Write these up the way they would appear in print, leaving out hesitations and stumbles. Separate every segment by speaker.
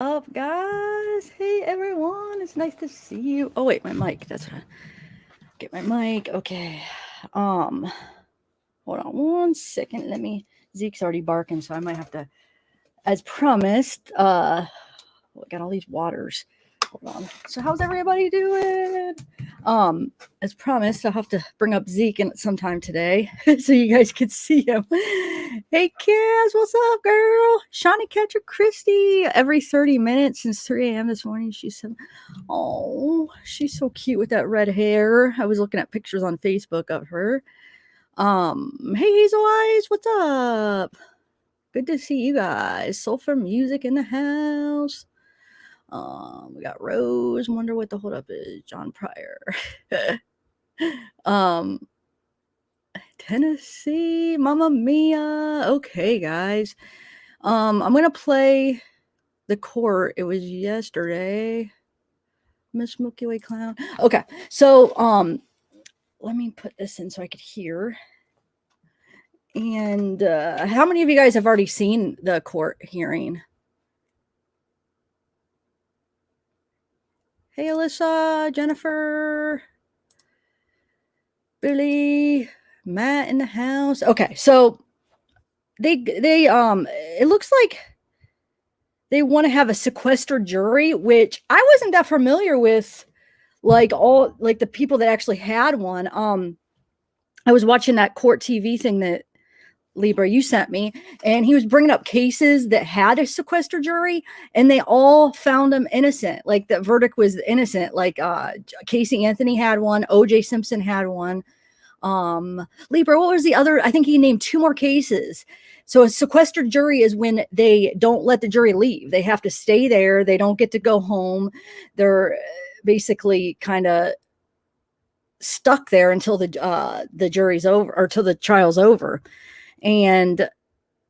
Speaker 1: up, guys? Hey, everyone. It's nice to see you. Oh, wait, my mic. That's what get my mic. Okay. Um, Hold on 1 second. Zeke's already barking, so I might have to, as promised, I got all these waters. Hold on. So how's everybody doing? Um, as promised, I'll have to bring up Zeke in sometime today so you guys can see him. Hey Kaz, what's up, girl? Shawnee Catcher Christie. Every 30 minutes since 3 a.m. this morning, she said, oh, she's so cute with that red hair. I was looking at pictures on Facebook of her. Hey Hazel Eyes, what's up? Good to see you guys. Sulfur Music in the house. We got Rose. Wonder what the holdup is. John Pryor. um, Tennessee. Mamma Mia. Okay, guys. I'm gonna play the court. It was yesterday. Miss Milky Way Clown. Okay, so let me put this in so I could hear. And how many of you guys have already seen the court hearing? Hey, Alyssa, Jennifer, Billy, Matt in the house. Okay, so they it looks like they want to have a sequestered jury, which I wasn't that familiar with. Like all like the people that actually had one. I was watching that court TV thing that Libra you sent me, and he was bringing up cases that had a sequestered jury, and they all found him innocent. Like the verdict was innocent. Like Casey Anthony had one, OJ Simpson had one. Libra, what was the other? I think he named 2 more cases. So a sequestered jury is when they don't let the jury leave. They have to stay there. They don't get to go home. They're basically kind of stuck there until the jury's over or till the trial's over. And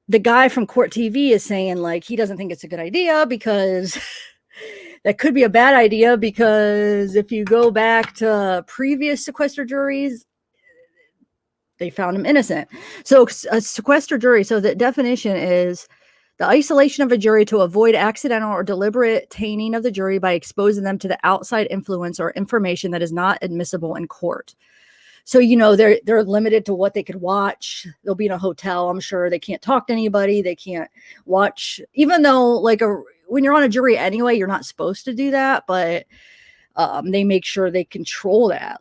Speaker 1: the guy from Court TV is saying like he doesn't think it's a good idea because that could be a bad idea because if you go back to previous sequestered juries, they found him innocent. So a sequestered jury, so the definition is the isolation of a jury to avoid accidental or deliberate tainting of the jury by exposing them to the outside influence or information that is not admissible in court. So they're limited to what they could watch. They'll be in a hotel, I'm sure. They can't talk to anybody. They can't watch, even though when you're on a jury anyway, you're not supposed to do that, but they make sure they control that.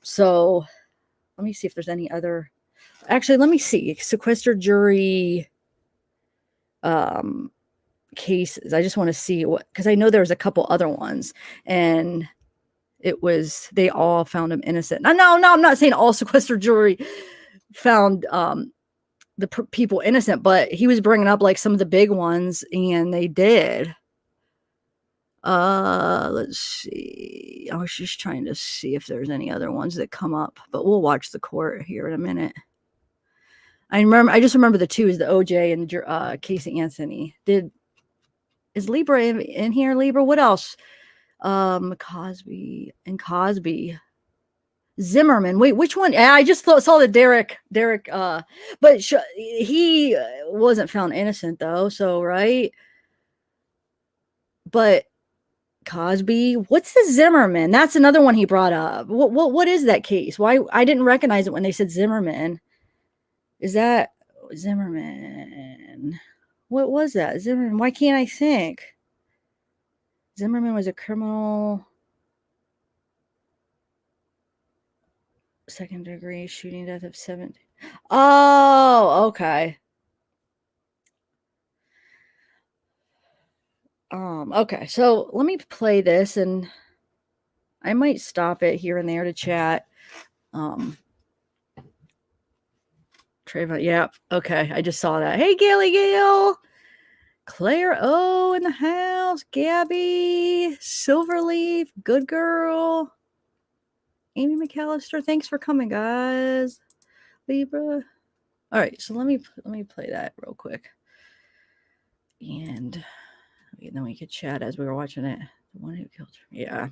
Speaker 1: So let me see if there's any other. Actually, let me see. Sequestered jury cases. I just want to see what, because I know there's a couple other ones, and they all found him innocent. No, I'm not saying all sequestered jury found the people innocent, but he was bringing up like some of the big ones, and they did. Let's see. I was just trying to see if there's any other ones that come up, but we'll watch the court here in a minute. I just remember the 2 is the OJ and Casey Anthony. Is Libra in here? Libra, what else? Cosby. Zimmerman. Wait, which one? I just saw the Derek. But he wasn't found innocent though. So right. But Cosby. What's the Zimmerman? That's another one he brought up. What is that case? Why I didn't recognize it when they said Zimmerman. Is that Zimmerman? What was that? Zimmerman. Why can't I think? Zimmerman was a criminal. Second degree shooting death of 7. Oh, okay. Okay, so let me play this, and I might stop it here and there to chat. Trayvon, yeah, okay, I just saw that. Hey, Gail, Claire O in the house, Gabby, Silverleaf, good girl, Amy McAllister. Thanks for coming, guys. Libra. All right, so let me play that real quick, and then we could chat as we were watching it. The one who killed her. Yeah.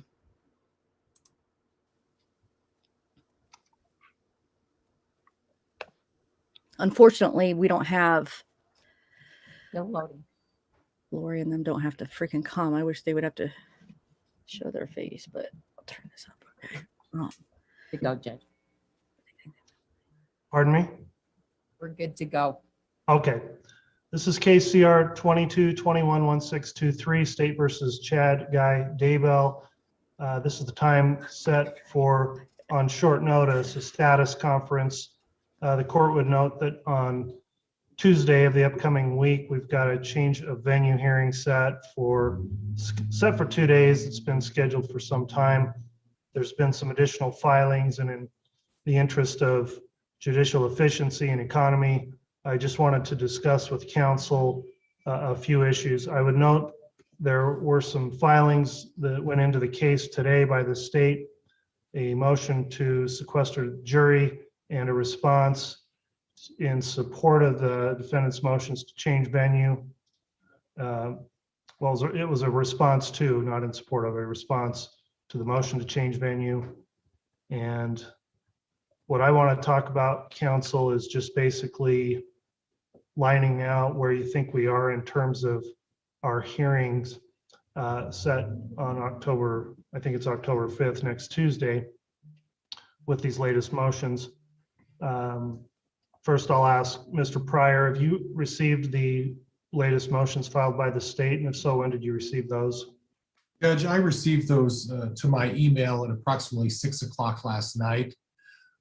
Speaker 1: Unfortunately, we don't have
Speaker 2: no loading.
Speaker 1: Lori and them don't have to freaking come. I wish they would have to show their face, but I'll turn this up.
Speaker 2: To go, Judge.
Speaker 3: Pardon me?
Speaker 2: We're good to go.
Speaker 3: Okay. This is KCR 22211623, State versus Chad Guy Daybell. This is the time set for, on short notice, a status conference. The court would note that on Tuesday of the upcoming week, we've got a change of venue hearing set for 2 days. It's been scheduled for some time. There's been some additional filings, and in the interest of judicial efficiency and economy, I just wanted to discuss with counsel a few issues. I would note there were some filings that went into the case today by the state, a motion to sequester the jury and a response in support of the defendant's motions to change venue. Well, it was a response to, not in support of, a response to the motion to change venue. And what I want to talk about, counsel, is just basically lining out where you think we are in terms of our hearings set on October, I think it's October 5th, next Tuesday, with these latest motions. First, I'll ask Mr. Pryor, have you received the latest motions filed by the state? And if so, when did you receive those?
Speaker 4: Judge, I received those to my email at approximately 6 o'clock last night.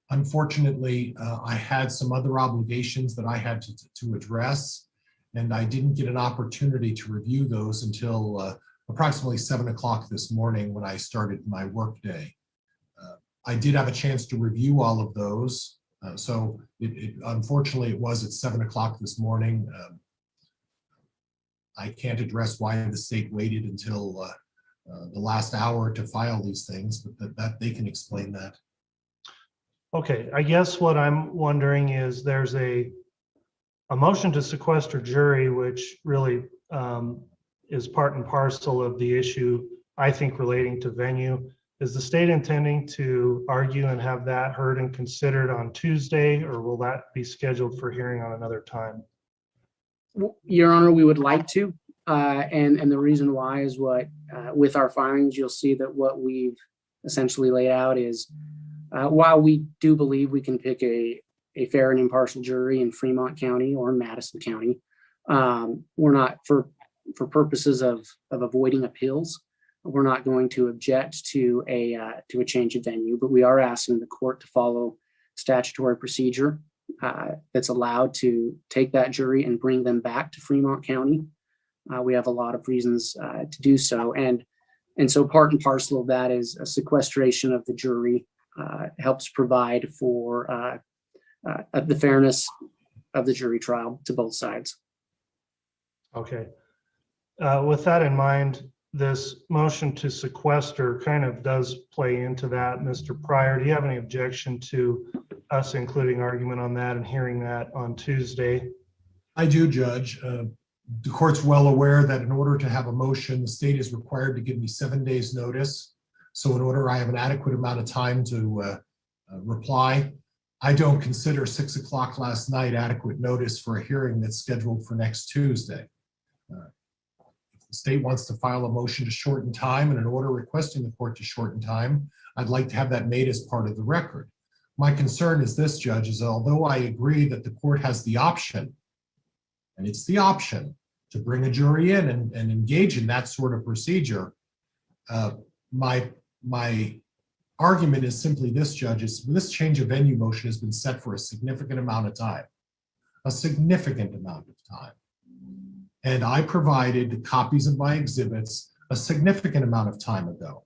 Speaker 4: Unfortunately, I had some other obligations that I had to address, and I didn't get an opportunity to review those until approximately 7 o'clock this morning when I started my workday. I did have a chance to review all of those. So unfortunately, it was at 7 o'clock this morning. I can't address why the state waited until the last hour to file these things, but that they can explain that.
Speaker 3: Okay, I guess what I'm wondering is there's a motion to sequester jury, which really is part and parcel of the issue, I think, relating to venue. Is the state intending to argue and have that heard and considered on Tuesday, or will that be scheduled for hearing on another time?
Speaker 5: Your Honor, we would like to, and the reason why is what, with our filings, you'll see that what we've essentially laid out is, while we do believe we can pick a fair and impartial jury in Fremont County or Madison County, we're not, for purposes of avoiding appeals, we're not going to object to a change of venue, but we are asking the court to follow statutory procedure that's allowed to take that jury and bring them back to Fremont County. We have a lot of reasons to do so, and so part and parcel of that is a sequestration of the jury helps provide for the fairness of the jury trial to both sides.
Speaker 3: Okay. With that in mind, this motion to sequester kind of does play into that. Mr. Pryor, do you have any objection to us including argument on that and hearing that on Tuesday?
Speaker 4: I do, Judge. The court's well aware that in order to have a motion, the state is required to give me 7 days notice. So in order I have an adequate amount of time to reply, I don't consider 6 o'clock last night adequate notice for a hearing that's scheduled for next Tuesday. If the state wants to file a motion to shorten time and an order requesting the court to shorten time, I'd like to have that made as part of the record. My concern is this, Judge, is although I agree that the court has the option, and it's the option, to bring a jury in and engage in that sort of procedure, my argument is simply this, Judge, is this change of venue motion has been set for a significant amount of time, a significant amount of time. And I provided copies of my exhibits a significant amount of time ago.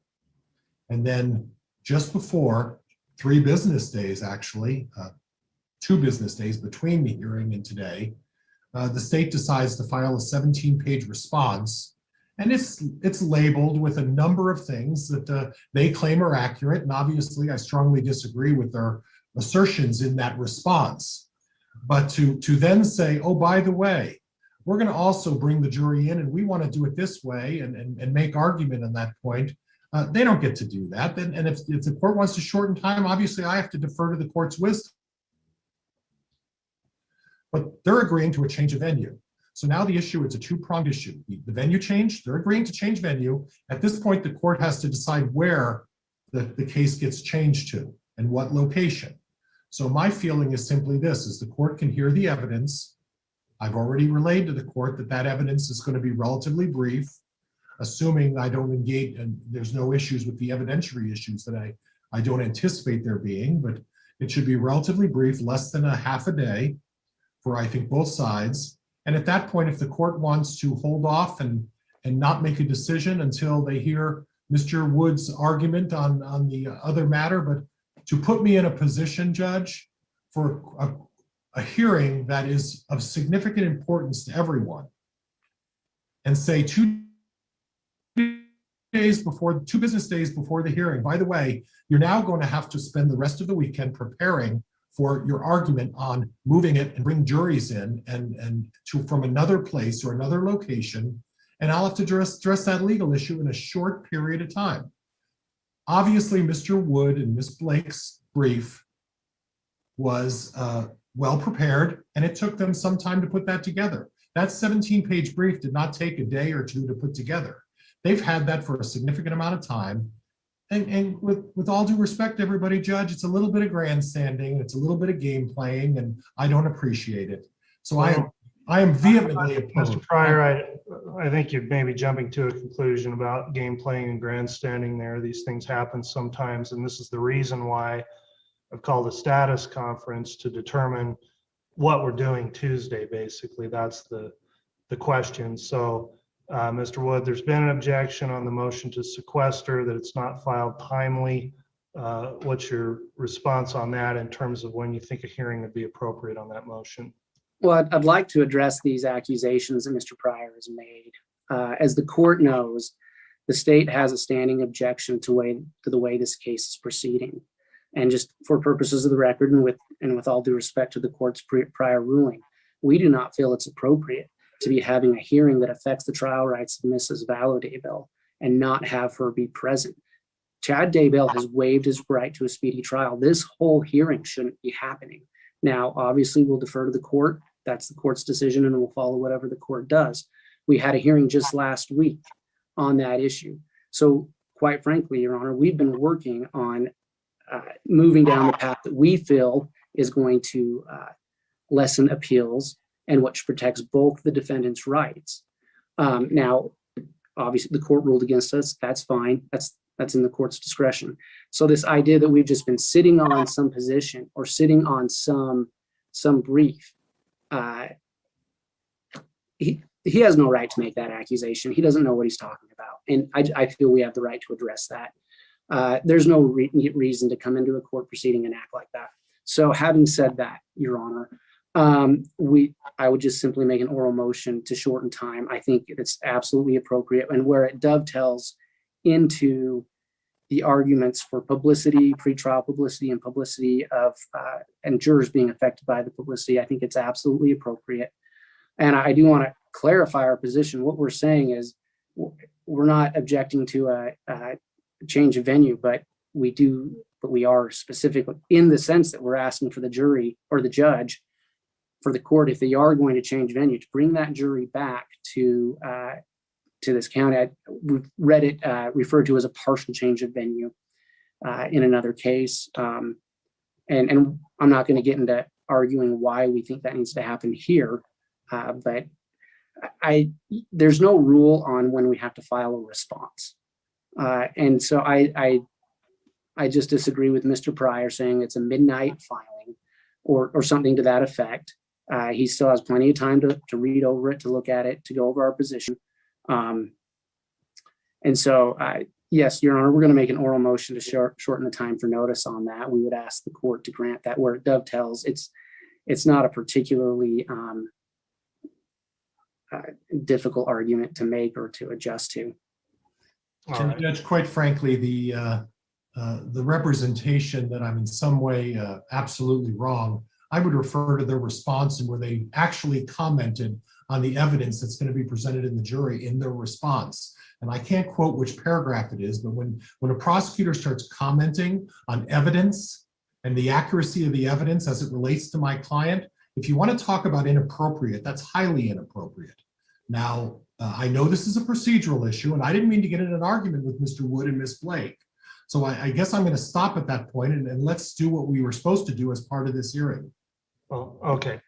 Speaker 4: And then just before 3 business days, actually, 2 business days between the hearing and today, the state decides to file a 17-page response. And it's labeled with a number of things that they claim are accurate. And obviously, I strongly disagree with their assertions in that response. But to then say, oh, by the way, we're going to also bring the jury in and we want to do it this way and make argument on that point, they don't get to do that. And if the court wants to shorten time, obviously, I have to defer to the court's wisdom. But they're agreeing to a change of venue. So now the issue, it's a two-pronged issue. The venue changed, they're agreeing to change venue. At this point, the court has to decide where the case gets changed to and what location. So my feeling is simply this, is the court can hear the evidence. I've already relayed to the court that evidence is going to be relatively brief, assuming I don't engage and there's no issues with the evidentiary issues that I don't anticipate there being, but it should be relatively brief, less than a half a day for, I think, both sides. And at that point, if the court wants to hold off and not make a decision until they hear Mr. Wood's argument on the other matter, but to put me in a position, Judge, for a hearing that is of significant importance to everyone, and say 2 business days before the hearing, by the way, you're now going to have to spend the rest of the weekend preparing for your argument on moving it and bring juries in and from another place or another location, and I'll have to address that legal issue in a short period of time. Obviously, Mr. Wood and Ms. Blake's brief was well prepared, and it took them some time to put that together. That 17-page brief did not take a day or two to put together. They've had that for a significant amount of time. And with all due respect, everybody, Judge, it's a little bit of grandstanding, it's a little bit of game playing, and I don't appreciate it. So I am vehemently opposed.
Speaker 3: Mr. Pryor, I think you're maybe jumping to a conclusion about game playing and grandstanding there. These things happen sometimes, and this is the reason why I've called a status conference to determine what we're doing Tuesday, basically. That's the question. So, Mr. Wood, there's been an objection on the motion to sequester, that it's not filed timely. What's your response on that in terms of when you think a hearing would be appropriate on that motion?
Speaker 5: Well, I'd like to address these accusations that Mr. Pryor has made. As the court knows, the state has a standing objection to the way this case is proceeding. And just for purposes of the record, and with all due respect to the court's prior ruling, we do not feel it's appropriate to be having a hearing that affects the trial rights of Mrs. Vallow Daybell and not have her be present. Chad Daybell has waived his right to a speedy trial. This whole hearing shouldn't be happening. Now, obviously, we'll defer to the court. That's the court's decision, and we'll follow whatever the court does. We had a hearing just last week on that issue. So quite frankly, Your Honor, we've been working on moving down the path that we feel is going to lessen appeals and which protects both the defendant's rights. Now, obviously, the court ruled against us. That's fine. That's in the court's discretion. So this idea that we've just been sitting on some position or sitting on some brief, he has no right to make that accusation. He doesn't know what he's talking about. And I feel we have the right to address that. There's no reason to come into a court proceeding and act like that. So having said that, Your Honor, I would just simply make an oral motion to shorten time. I think it's absolutely appropriate, and where it dovetails into the arguments for publicity, pretrial publicity, and publicity of and jurors being affected by the publicity, I think it's absolutely appropriate. And I do want to clarify our position. What we're saying is we're not objecting to a change of venue, but we are specifically in the sense that we're asking for the jury or the judge, for the court, if they are going to change venue, to bring that jury back to this county. We've read it referred to as a partial change of venue in another case. And I'm not going to get into arguing why we think that needs to happen here, but there's no rule on when we have to file a response. And so I just disagree with Mr. Pryor saying it's a midnight filing or something to that effect. He still has plenty of time to read over it, to look at it, to go over our position. And so, yes, Your Honor, we're going to make an oral motion to shorten the time for notice on that. We would ask the court to grant that. Where it dovetails, it's not a particularly difficult argument to make or to adjust to.
Speaker 3: Right.
Speaker 4: Judge, quite frankly, the representation that I'm in some way absolutely wrong, I would refer to their response and where they actually commented on the evidence that's going to be presented in the jury in their response. And I can't quote which paragraph it is, but when a prosecutor starts commenting on evidence and the accuracy of the evidence as it relates to my client, If you want to talk about inappropriate, that's highly inappropriate. Now, I know this is a procedural issue, and I didn't mean to get in an argument with Mr. Wood and Ms. Blake. So I guess I'm going to stop at that point and let's do what we were supposed to do as part of this hearing.
Speaker 3: Well, okay.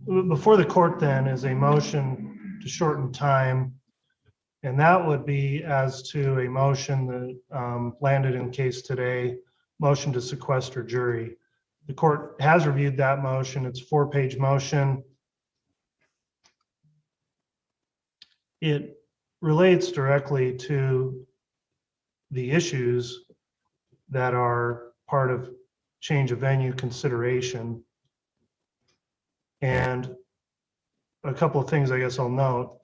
Speaker 3: Before the court then is a motion to shorten time. And that would be as to a motion that landed in case today, motion to sequester jury. The court has reviewed that motion. It's a 4-page motion. It relates directly to the issues that are part of change of venue consideration. And a couple of things I guess I'll note.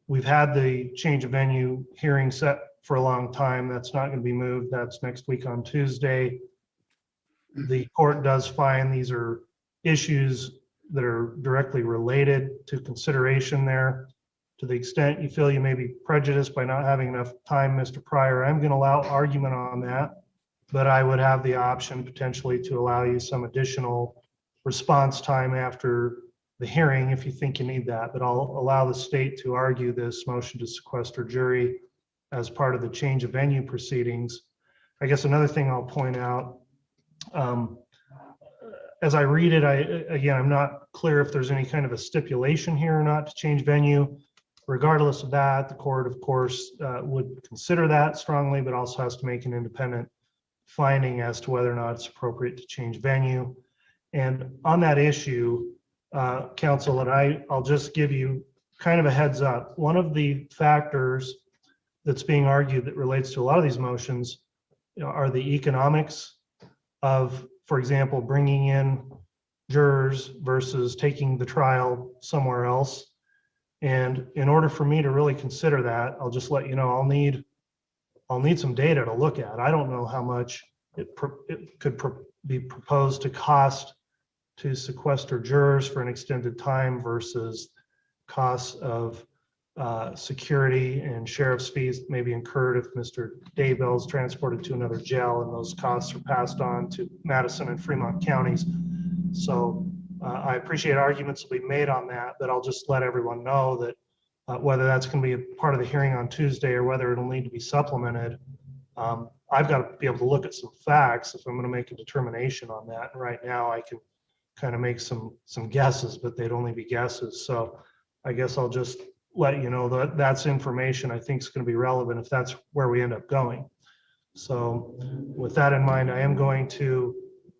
Speaker 3: We've had the change of venue hearing set for a long time. That's not going to be moved. That's next week on Tuesday. The court does find these are issues that are directly related to consideration there. To the extent you feel you may be prejudiced by not having enough time, Mr. Pryor, I'm going to allow argument on that, but I would have the option potentially to allow you some additional response time after the hearing if you think you need that, but I'll allow the state to argue this motion to sequester jury as part of the change of venue proceedings. I guess another thing I'll point out, as I read it, I'm not clear if there's any kind of a stipulation here or not to change venue. Regardless of that, the court, of course, would consider that strongly, but also has to make an independent finding as to whether or not it's appropriate to change venue. And on that issue, counsel, and I'll just give you kind of a heads up. One of the factors that's being argued that relates to a lot of these motions are the economics of, for example, bringing in jurors versus taking the trial somewhere else. And in order for me to really consider that, I'll just let you know, I'll need some data to look at. I don't know how much it could be proposed to cost to sequester jurors for an extended time versus costs of security and sheriff's fees may be incurred if Mr. Daybell is transported to another jail, and those costs are passed on to Madison and Fremont counties. So I appreciate arguments will be made on that, but I'll just let everyone know that whether that's going to be a part of the hearing on Tuesday or whether it'll need to be supplemented, I've got to be able to look at some facts if I'm going to make a determination on that. And right now I can kind of make some guesses, but they'd only be guesses. So I guess I'll just let you know that that's information I think is going to be relevant if that's where we end up going. So with that in mind, I am going to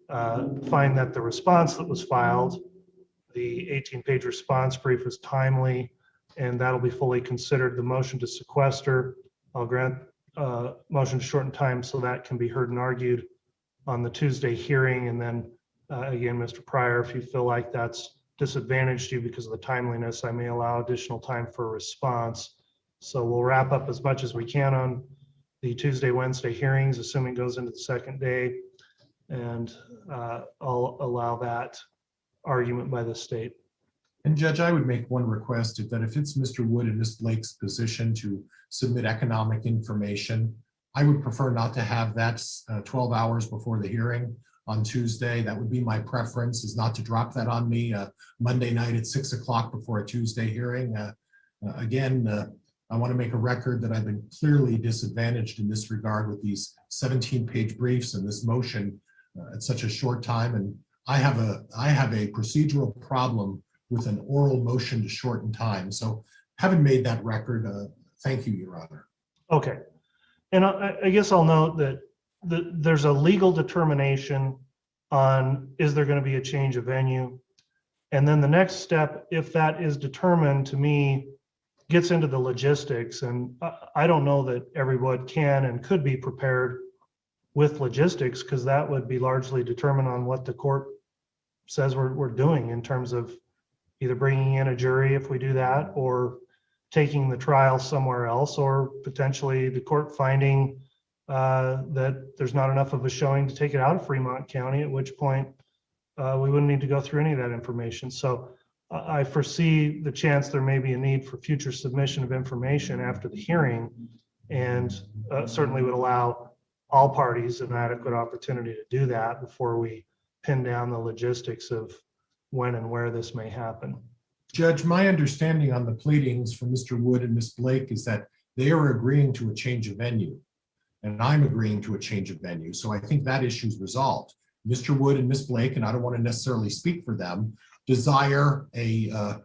Speaker 3: find that the response that was filed, the 18-page response brief, is timely, and that'll be fully considered. The motion to sequester, I'll grant motion to shorten time so that can be heard and argued on the Tuesday hearing. And then again, Mr. Pryor, if you feel like that's disadvantaged you because of the timeliness, I may allow additional time for a response. So we'll wrap up as much as we can on the Tuesday, Wednesday hearings, assuming it goes into the second day. And I'll allow that argument by the state.
Speaker 4: And Judge, I would make one request, that if it's Mr. Wood and Ms. Blake's position to submit economic information, I would prefer not to have that 12 hours before the hearing on Tuesday. That would be my preference, is not to drop that on me Monday night at 6 o'clock before a Tuesday hearing. Again, I want to make a record that I've been clearly disadvantaged in this regard with these 17-page briefs and this motion at such a short time. And I have a procedural problem with an oral motion to shorten time. So having made that record, thank you, Your Honor.
Speaker 3: Okay. And I guess I'll note that there's a legal determination on, is there going to be a change of venue? And then the next step, if that is determined, to me, gets into the logistics. And I don't know that everyone can and could be prepared with logistics, because that would be largely determined on what the court says we're doing in terms of either bringing in a jury if we do that, or taking the trial somewhere else, or potentially the court finding that there's not enough of a showing to take it out of Fremont County, at which point we wouldn't need to go through any of that information. So I foresee the chance there may be a need for future submission of information after the hearing, and certainly would allow all parties an adequate opportunity to do that before we pin down the logistics of when and where this may happen.
Speaker 4: Judge, my understanding on the pleadings from Mr. Wood and Ms. Blake is that they are agreeing to a change of venue, and I'm agreeing to a change of venue. So I think that issue is resolved. Mr. Wood and Ms. Blake, and I don't want to necessarily speak for them, desire a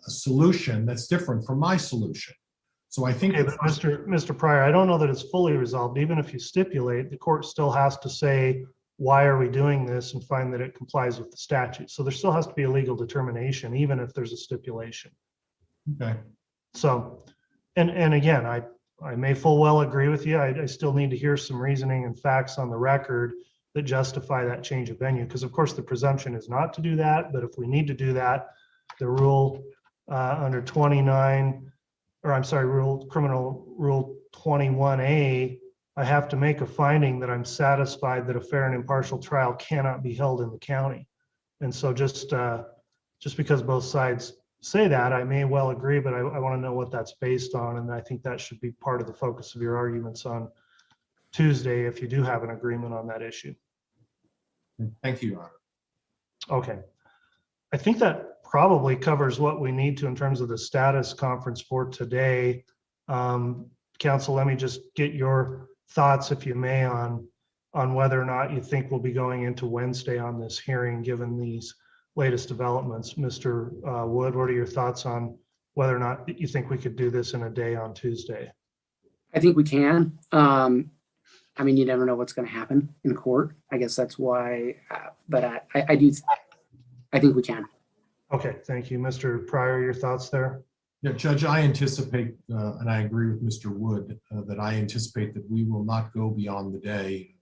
Speaker 4: solution that's different from my solution. So I think,
Speaker 3: Okay, but Mr. Pryor, I don't know that it's fully resolved. Even if you stipulate, the court still has to say, why are we doing this, and find that it complies with the statute. So there still has to be a legal determination, even if there's a stipulation.
Speaker 4: okay,
Speaker 3: So, and again, I may full well agree with you. I still need to hear some reasoning and facts on the record that justify that change of venue. Because of course the presumption is not to do that, but if we need to do that, the rule under 29, or I'm sorry, criminal rule 21A, I have to make a finding that I'm satisfied that a fair and impartial trial cannot be held in the county. And so just because both sides say that, I may well agree, but I want to know what that's based on. And I think that should be part of the focus of your arguments on Tuesday, if you do have an agreement on that issue.
Speaker 4: thank you, Your Honor.
Speaker 3: Okay. I think that probably covers what we need to in terms of the status conference for today. Counsel, let me just get your thoughts, if you may, on whether or not you think we'll be going into Wednesday on this hearing, given these latest developments. Mr. Wood, what are your thoughts on whether or not you think we could do this in a day on Tuesday?
Speaker 5: I think we can. I mean, you never know what's going to happen in court. I guess that's why, but I think we can.
Speaker 3: Okay, thank you. Mr. Pryor, your thoughts there?
Speaker 4: Yeah, Judge, I anticipate, and I agree with Mr. Wood, that I anticipate that we will not go beyond the day.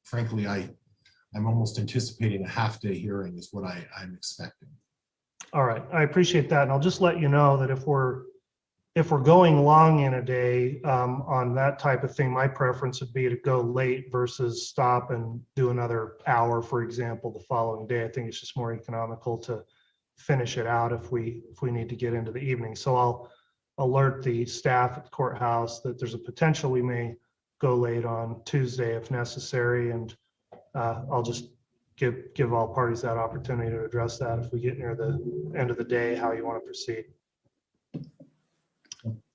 Speaker 4: Frankly, I'm almost anticipating a half-day hearing is what I'm expecting.
Speaker 3: All right, I appreciate that. And I'll just let you know that if we're going long in a day on that type of thing, my preference would be to go late versus stop and do another hour, for example, the following day. I think it's just more economical to finish it out if we need to get into the evening. So I'll alert the staff at the courthouse that there's a potential we may go late on Tuesday if necessary, and I'll just give all parties that opportunity to address that if we get near the end of the day, how you want to proceed.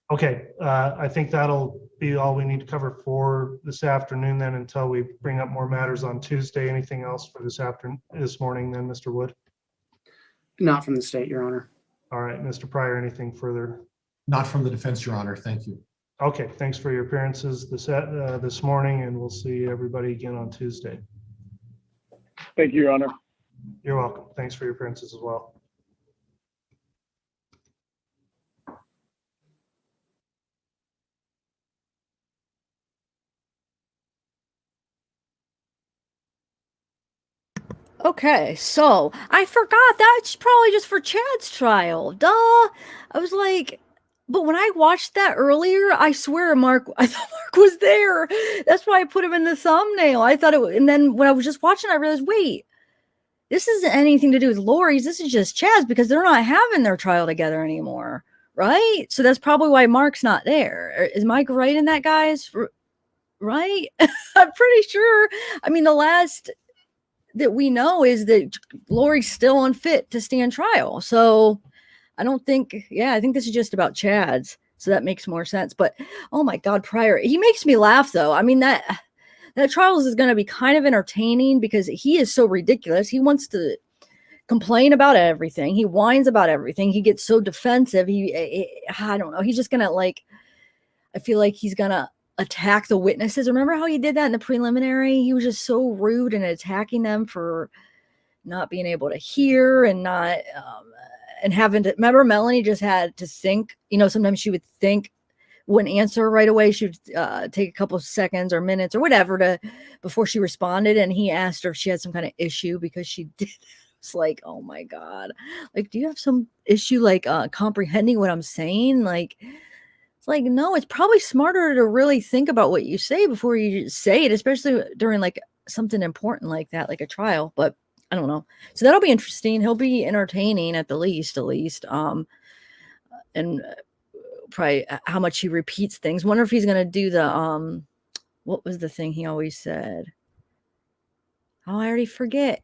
Speaker 3: Okay, I think that'll be all we need to cover for this afternoon then, until we bring up more matters on Tuesday. Anything else for this morning then, Mr. Wood?
Speaker 5: Not from the state, Your Honor.
Speaker 3: All right, Mr. Pryor, anything further?
Speaker 4: Not from the defense, Your Honor. Thank you.
Speaker 3: Okay, thanks for your appearances this morning, and we'll see everybody again on Tuesday.
Speaker 6: Thank you, Your Honor.
Speaker 3: You're welcome. Thanks for your appearances as well.
Speaker 1: Okay, so I forgot that's probably just for Chad's trial. Duh. I was like, but when I watched that earlier, I swear I thought Mark was there. That's why I put him in the thumbnail. I thought and then when I was just watching, I realized, wait, this isn't anything to do with Lori's. This is just Chad's, because they're not having their trial together anymore, right? So that's probably why Mark's not there. Is Mike right in that, guys? Right? I'm pretty sure. I mean, the last that we know is that Lori's still unfit to stand trial. So I don't think, I think this is just about Chad's. So that makes more sense. But oh my God, Pryor, he makes me laugh though. I mean, that trial is going to be kind of entertaining because he is so ridiculous. He wants to complain about everything. He whines about everything. He gets so defensive. I don't know. He's just going to I feel like he's going to attack the witnesses. Remember how he did that in the preliminary? He was just so rude and attacking them for not being able to hear and not and having to remember. Melanie just had to think, sometimes she would think, wouldn't answer right away. She would take a couple of seconds or minutes or whatever before she responded, and he asked her if she had some kind of issue because she did. It's like, oh my God, do you have some issue comprehending what I'm saying? It's like, no, it's probably smarter to really think about what you say before you say it, especially during something important like that, like a trial. But I don't know. So that'll be interesting. He'll be entertaining at least. And probably how much he repeats things. Wonder if he's going to do the, what was the thing he always said? Oh, I already forget.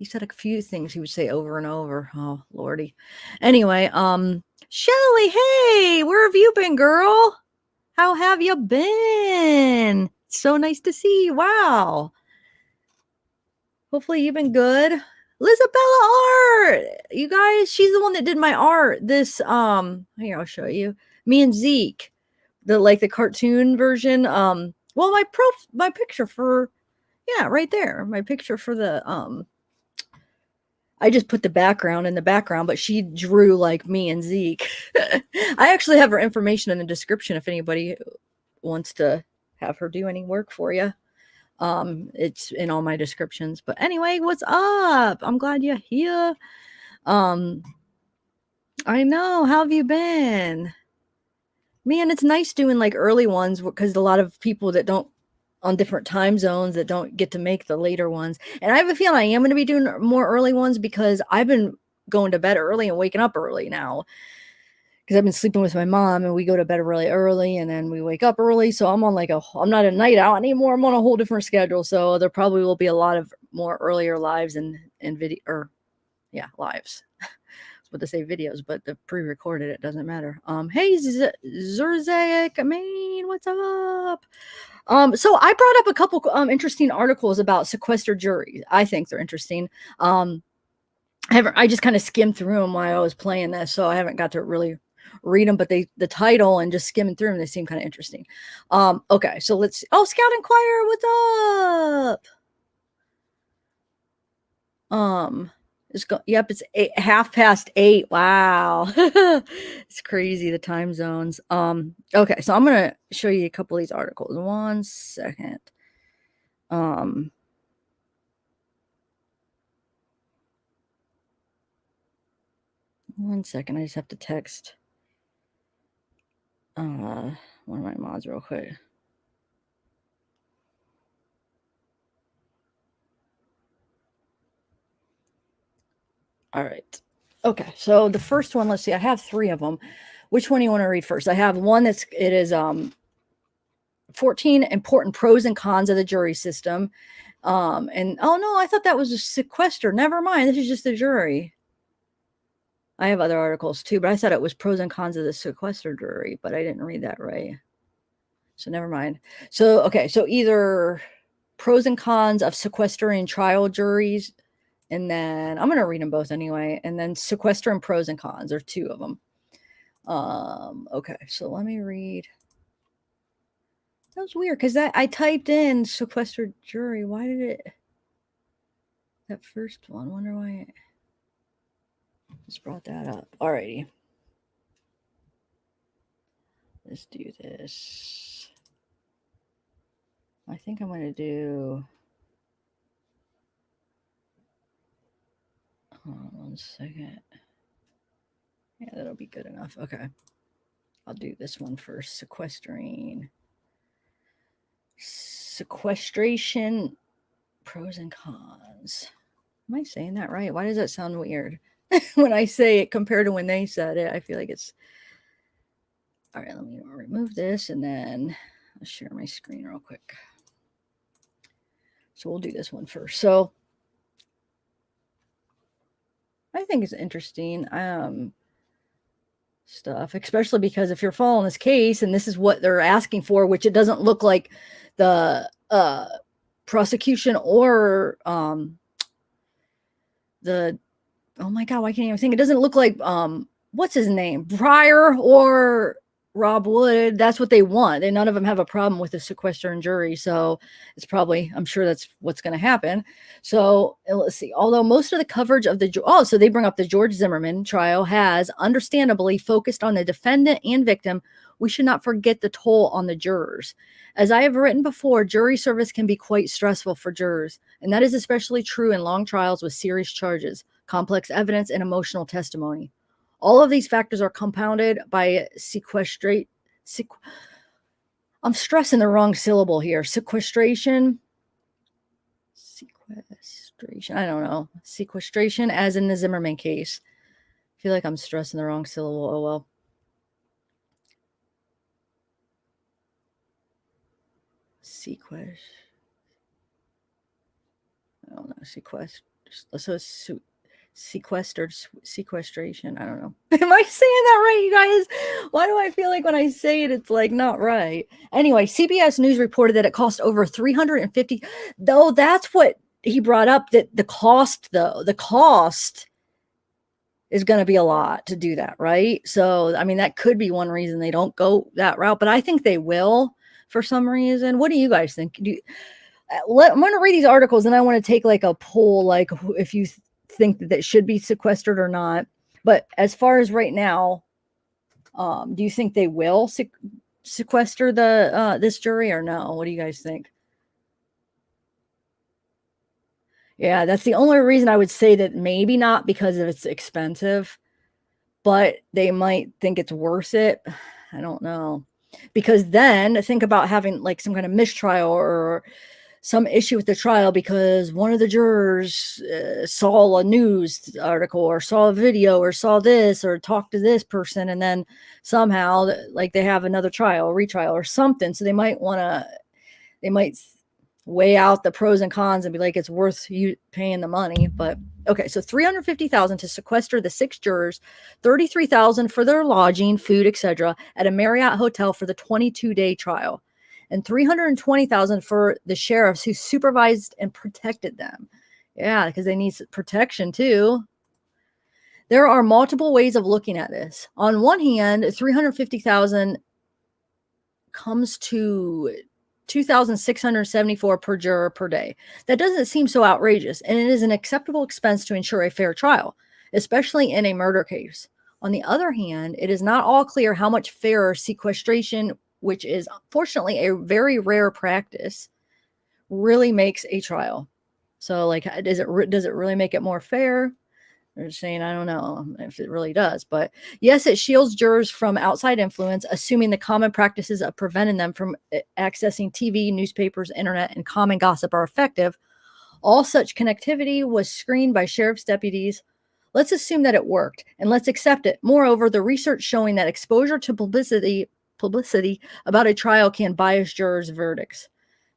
Speaker 1: he said a few things he would say over and over. Oh, Lordy. Anyway, Shelly, hey, where have you been, girl? How have you been? So nice to see you. Wow. Hopefully you've been good. Lisabella art. You guys, she's the one that did my art. This here, I'll show you. Me and Zeke. The cartoon version. Well, my picture for yeah, right there. My picture for the I just put the background in the background, but she drew like me and Zeke. I actually have her information in the description if anybody wants to have her do any work for you. It's in all my descriptions. But anyway, what's up? I'm glad you're here. I know. How have you been? Man, it's nice doing like early ones because a lot of people that don't on different time zones that don't get to make the later ones. And I have a feeling I am going to be doing more early ones because I've been going to bed early and waking up early now. Because I've been sleeping with my mom and we go to bed really early and then we wake up early. So I'm on I'm not a night out anymore. I'm on a whole different schedule. So there probably will be a lot of more earlier lives and video lives. What they say videos, but the pre-recorded, it doesn't matter. Hey, Zurzek, I mean, what's up? So I brought up a couple interesting articles about sequestered juries. I think they're interesting. I just kind of skimmed through them while I was playing this, so I haven't got to really read them, but the title and just skimming through them, they seem kind of interesting. Okay, so let's see. Oh, Scout Inquirer, what's up? Yep, it's 8:30. Wow. It's crazy, the time zones. Okay, so I'm gonna show you a couple of these articles. 1 second. One second, I just have to text one of my mods real quick. All right. Okay, so the first one, let's see, I have 3 of them. Which one do you want to read first? I have one it is 14 important pros and cons of the jury system. And oh no, I thought that was a sequester. Never mind. This is just the jury. I have other articles too, but I thought it was pros and cons of the sequester jury, but I didn't read that right. So never mind. So, okay. So either pros and cons of sequestering trial juries, and then I'm going to read them both anyway. And then sequestering pros and cons are 2 of them. Okay. So let me read. That was weird because I typed in sequestered jury. Why did it? That first one. Wonder why it just brought that up. Alrighty. Let's do this. I think I'm going to do. Hold on 1 second. Yeah, that'll be good enough. Okay. I'll do this one first. Sequestering. Sequestration pros and cons. Am I saying that right? Why does that sound weird? When I say it compared to when they said it, I feel like it's all right. Let me remove this and then I'll share my screen real quick. So we'll do this one first. So I think it's interesting stuff, especially because if you're following this case and this is what they're asking for, which it doesn't look like the prosecution or the oh my god, why can't I even think? It doesn't look like what's his name, Pryor or Rob Wood. That's what they want. They none of them have a problem with the sequester and jury, so it's probably I'm sure that's what's going to happen. So let's see. Although most of the coverage of so they bring up the George Zimmerman trial has understandably focused on the defendant and victim. We should not forget the toll on the jurors. As I have written before, jury service can be quite stressful for jurors, and that is especially true in long trials with serious charges, complex evidence, and emotional testimony. All of these factors are compounded by I'm stressing the wrong syllable here. Sequestration. I don't know. Sequestration, as in the Zimmerman case. I feel like I'm stressing the wrong syllable. Oh well. I don't know. So sequestered sequestration. I don't know. Am I saying that right, you guys? Why do I feel like when I say it, it's like not right? Anyway, CBS News reported that it cost over 350. Though that's what he brought up, that the cost is going to be a lot to do that, right? So, I mean, that could be one reason they don't go that route, but I think they will for some reason. What do you guys think? I'm going to read these articles and I want to take like a poll, like if you think that it should be sequestered or not. But as far as right now, do you think they will sequester the this jury or no? What do you guys think? Yeah, that's the only reason I would say that maybe not, because if it's expensive, but they might think it's worth it. I don't know. Because then think about having like some kind of mistrial or some issue with the trial because one of the jurors saw a news article or saw a video or saw this or talked to this person, and then somehow like they have another trial, retrial or something. So they might weigh out the pros and cons and be like, it's worth you paying the money. But okay, so $350,000 to sequester the 6 jurors, $33,000 for their lodging, food, etc., at a Marriott hotel for the 22-day trial, and $320,000 for the sheriffs who supervised and protected them. Yeah, because they need protection too. There are multiple ways of looking at this. On one hand, $350,000 comes to $2,674 per juror per day. That doesn't seem so outrageous, and it is an acceptable expense to ensure a fair trial, especially in a murder case. On the other hand, it is not all clear how much fairer sequestration, which is fortunately a very rare practice, really makes a trial. So, like, does it really make it more fair? They're saying, I don't know if it really does, but yes, it shields jurors from outside influence, assuming the common practices of preventing them from accessing TV, newspapers, internet, and common gossip are effective. All such connectivity was screened by sheriff's deputies. Let's assume that it worked, and let's accept it. Moreover, the research showing that exposure to publicity about a trial can bias jurors' verdicts.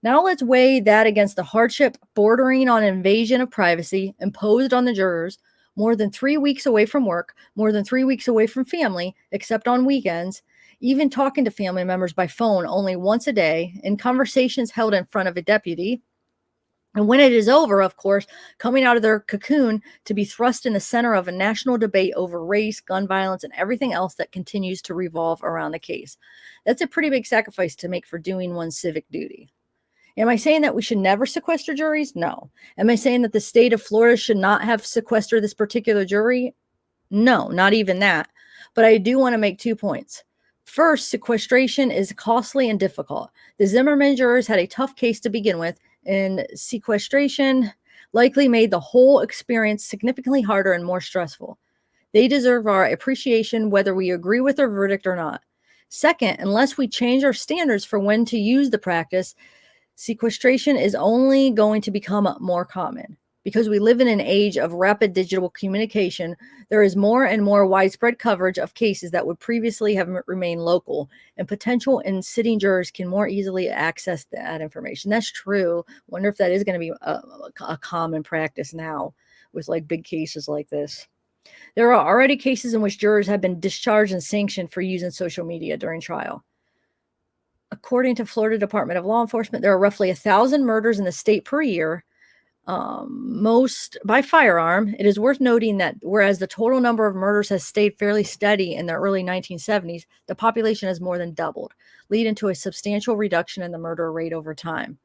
Speaker 1: Now let's weigh that against the hardship bordering on invasion of privacy imposed on the jurors, more than 3 weeks away from work, more than 3 weeks away from family, except on weekends, even talking to family members by phone only once a day, in conversations held in front of a deputy. And when it is over, of course, coming out of their cocoon to be thrust in the center of a national debate over race, gun violence, and everything else that continues to revolve around the case. That's a pretty big sacrifice to make for doing one's civic duty. Am I saying that we should never sequester juries? No. Am I saying that the state of Florida should not have sequestered this particular jury? No, not even that. But I do want to make 2 points. First, sequestration is costly and difficult. The Zimmerman jurors had a tough case to begin with, and sequestration likely made the whole experience significantly harder and more stressful. They deserve our appreciation whether we agree with their verdict or not. Second, unless we change our standards for when to use the practice, sequestration is only going to become more common. Because we live in an age of rapid digital communication, there is more and more widespread coverage of cases that would previously have remained local, and potential and sitting jurors can more easily access that information. That's true. Wonder if that is going to be a common practice now with like big cases like this. There are already cases in which jurors have been discharged and sanctioned for using social media during trial. According to Florida Department of Law Enforcement, there are roughly 1,000 murders in the state per year, most by firearm. It is worth noting that whereas the total number of murders has stayed fairly steady in the early 1970s, the population has more than doubled, leading to a substantial reduction in the murder rate over time.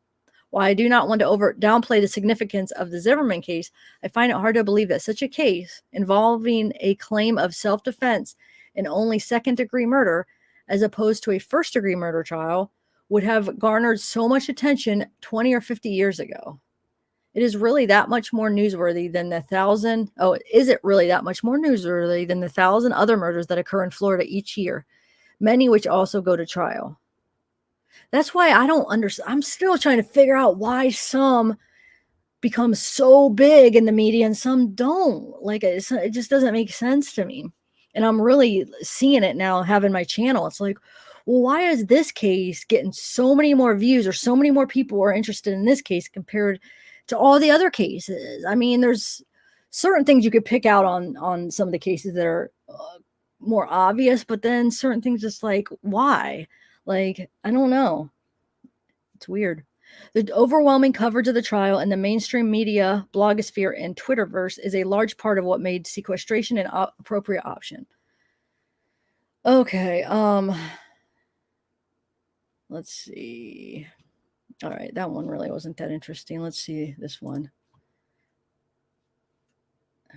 Speaker 1: While I do not want to downplay the significance of the Zimmerman case, I find it hard to believe that such a case involving a claim of self-defense and only second-degree murder, as opposed to a first-degree murder trial, would have garnered so much attention 20 or 50 years ago. It is really that much more newsworthy than the 1,000. Oh, is it really that much more newsworthy than the 1,000 other murders that occur in Florida each year, many which also go to trial? That's why I don't understand. I'm still trying to figure out why some become so big in the media and some don't. Like, it just doesn't make sense to me. And I'm really seeing it now having my channel. It's like, well, why is this case getting so many more views, or so many more people are interested in this case compared to all the other cases. I mean, there's certain things you could pick out on some of the cases that are more obvious, but then certain things just like, why? Like, I don't know. It's weird. The overwhelming coverage of the trial in the mainstream media, blogosphere, and Twitterverse is a large part of what made sequestration an appropriate option. Okay, let's see. All right, that one really wasn't that interesting. Let's see this one.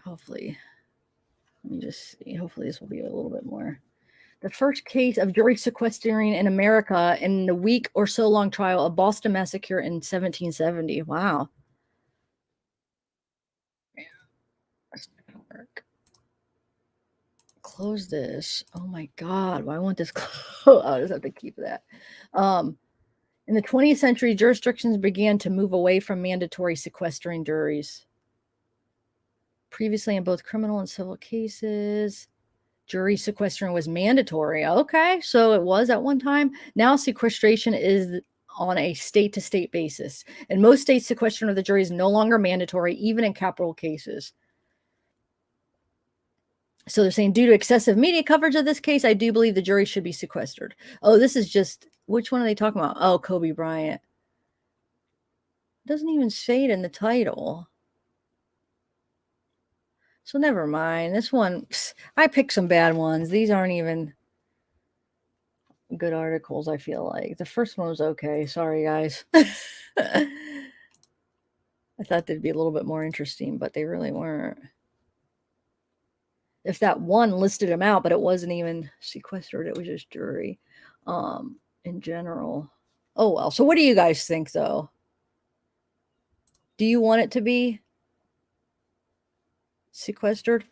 Speaker 1: Hopefully, let me just see. Hopefully this will be a little bit more. The first case of jury sequestering in America in the week or so long trial of Boston Massacre in 1770. Wow. That's not gonna work. Close this. Oh my God. Why won't this close? I'll just have to keep that. In the 20th century, jurisdictions began to move away from mandatory sequestering juries. Previously, in both criminal and civil cases, jury sequestering was mandatory. Okay, so it was at one time. Now sequestration is on a state-to-state basis. In most states, sequestration of the jury is no longer mandatory, even in capital cases. So they're saying, due to excessive media coverage of this case, I do believe the jury should be sequestered. Oh, this is just, which one are they talking about? Oh, Kobe Bryant. Doesn't even say it in the title. So never mind. This one, I picked some bad ones. These aren't even good articles, I feel like. The first one was okay. Sorry, guys. I thought they'd be a little bit more interesting, but they really weren't. If that one listed them out, but it wasn't even sequestered, it was just jury in general. Oh, well. So what do you guys think, though? Do you want it to be sequestered?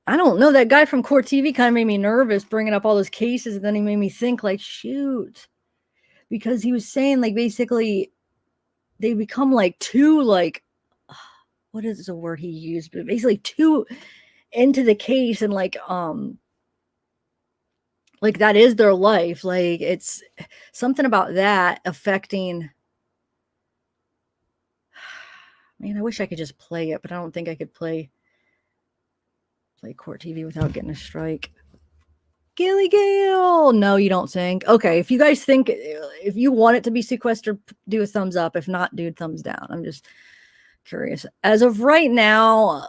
Speaker 1: I don't know. That guy from Court TV kind of made me nervous bringing up all those cases. And then he made me think, like, shoot. Because he was saying, like, basically, they become, like, too, like, what is the word he used? But basically too into the case and, like that is their life. Like, it's something about that affecting. Man, I wish I could just play it, but I don't think I could play Court TV without getting a strike. Gilly Gale. No, you don't think. Okay, if you guys think, if you want it to be sequestered, do a thumbs up. If not, do a thumbs down. I'm just curious. As of right now,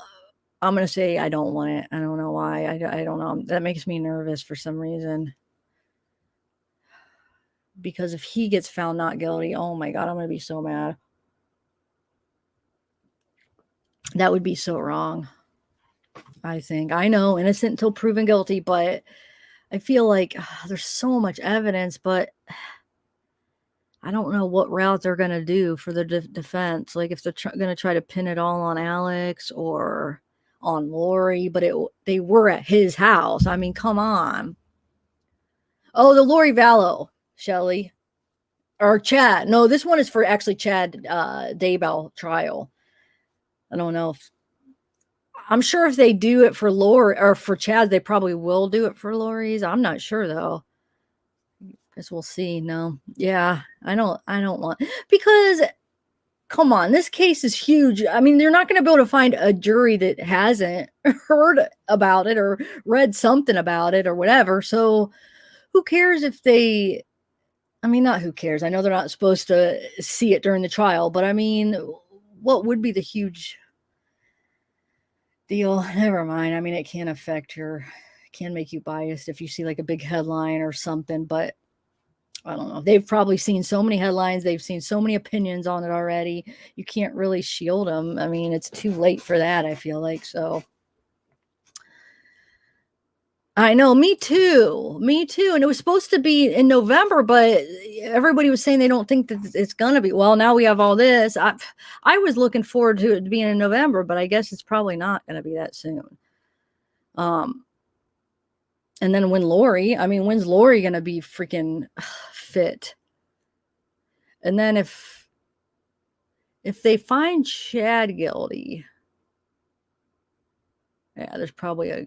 Speaker 1: I'm going to say I don't want it. I don't know why. I don't know. That makes me nervous for some reason. Because if he gets found not guilty, oh my God, I'm going to be so mad. That would be so wrong. I think. I know, innocent until proven guilty, but I feel like there's so much evidence, but I don't know what route they're going to do for the defense. Like, if they're going to try to pin it all on Alex or on Lori, but they were at his house. I mean, come on. Oh, the Lori Vallow, Shelly. Or Chad. No, this one is for actually Chad Daybell trial. I don't know if I'm sure if they do it for Lori or for Chad, they probably will do it for Lori's. I'm not sure though. Guess we'll see. No. Yeah, I don't want, because come on, this case is huge. I mean, they're not going to be able to find a jury that hasn't heard about it or read something about it or whatever. So who cares if they, I mean, not who cares. I know they're not supposed to see it during the trial, but I mean, what would be the huge deal? Never mind. I mean, it can affect can make you biased if you see like a big headline or something, but I don't know. They've probably seen so many headlines. They've seen so many opinions on it already. You can't really shield them. I mean, it's too late for that, I feel like. So I know, me too. And it was supposed to be in November, but everybody was saying they don't think that it's going to be. Well, now we have all this. I was looking forward to it being in November, but I guess it's probably not going to be that soon. And then when's Lori going to be freaking fit? And then if they find Chad guilty, yeah, there's probably a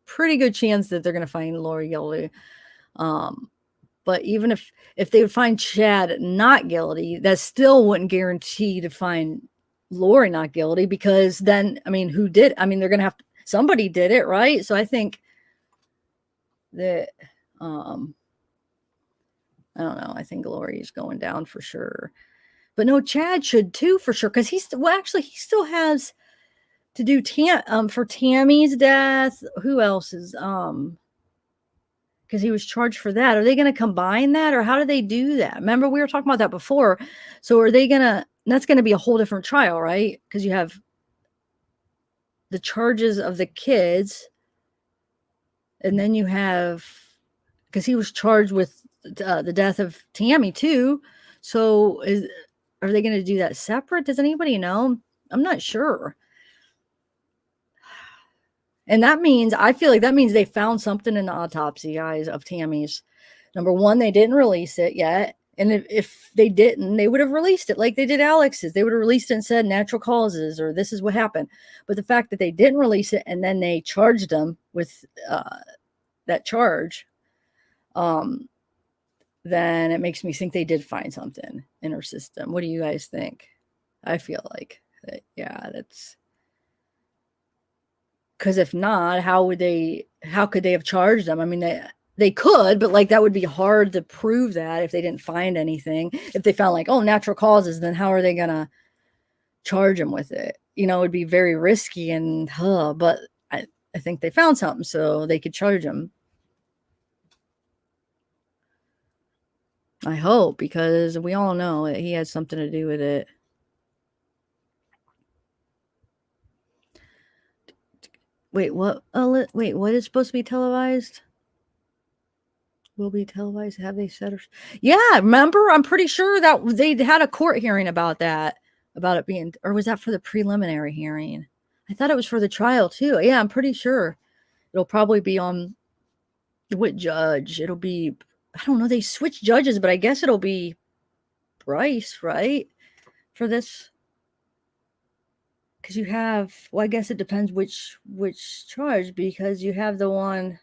Speaker 1: pretty good chance that they're going to find Lori guilty. But even if they would find Chad not guilty, that still wouldn't guarantee to find Lori not guilty, because then, I mean, who did? I mean, they're going to have to, somebody did it, right? So I think that, I don't know. I think Lori's going down for sure. But no, Chad should too, for sure. Because he's, well, actually, he still has to do for Tammy's death. Who else is, because he was charged for that. Are they going to combine that, or how do they do that? Remember, we were talking about that before. So are they going to, that's going to be a whole different trial, right? Because you have the charges of the kids, and then you have, because he was charged with the death of Tammy too. So are they going to do that separate? Does anybody know? I'm not sure. And that means, I feel like that means they found something in the autopsy, guys, of Tammy's. Number one, they didn't release it yet. And if they didn't, they would have released it like they did Alex's. They would have released it and said natural causes, or this is what happened. But the fact that they didn't release it and then they charged them with that charge, then it makes me think they did find something in her system. What do you guys think? I feel like, yeah, that's... Because if not, how could they have charged them? I mean, they could, but like that would be hard to prove that if they didn't find anything. If they found like, oh, natural causes, then how are they going to charge them with it? You know, it would be very risky and, but I think they found something so they could charge him. I hope, because we all know that he had something to do with it. Wait, what? Wait, what is supposed to be televised? Will be televised? Have they said? Yeah, remember? I'm pretty sure that they had a court hearing about that, about it being, or was that for the preliminary hearing? I thought it was for the trial too. Yeah, I'm pretty sure it'll probably be on what judge. It'll be, I don't know. They switched judges, but I guess it'll be Bryce, right? For this. Because you have, well, I guess it depends which charge, because you have the one,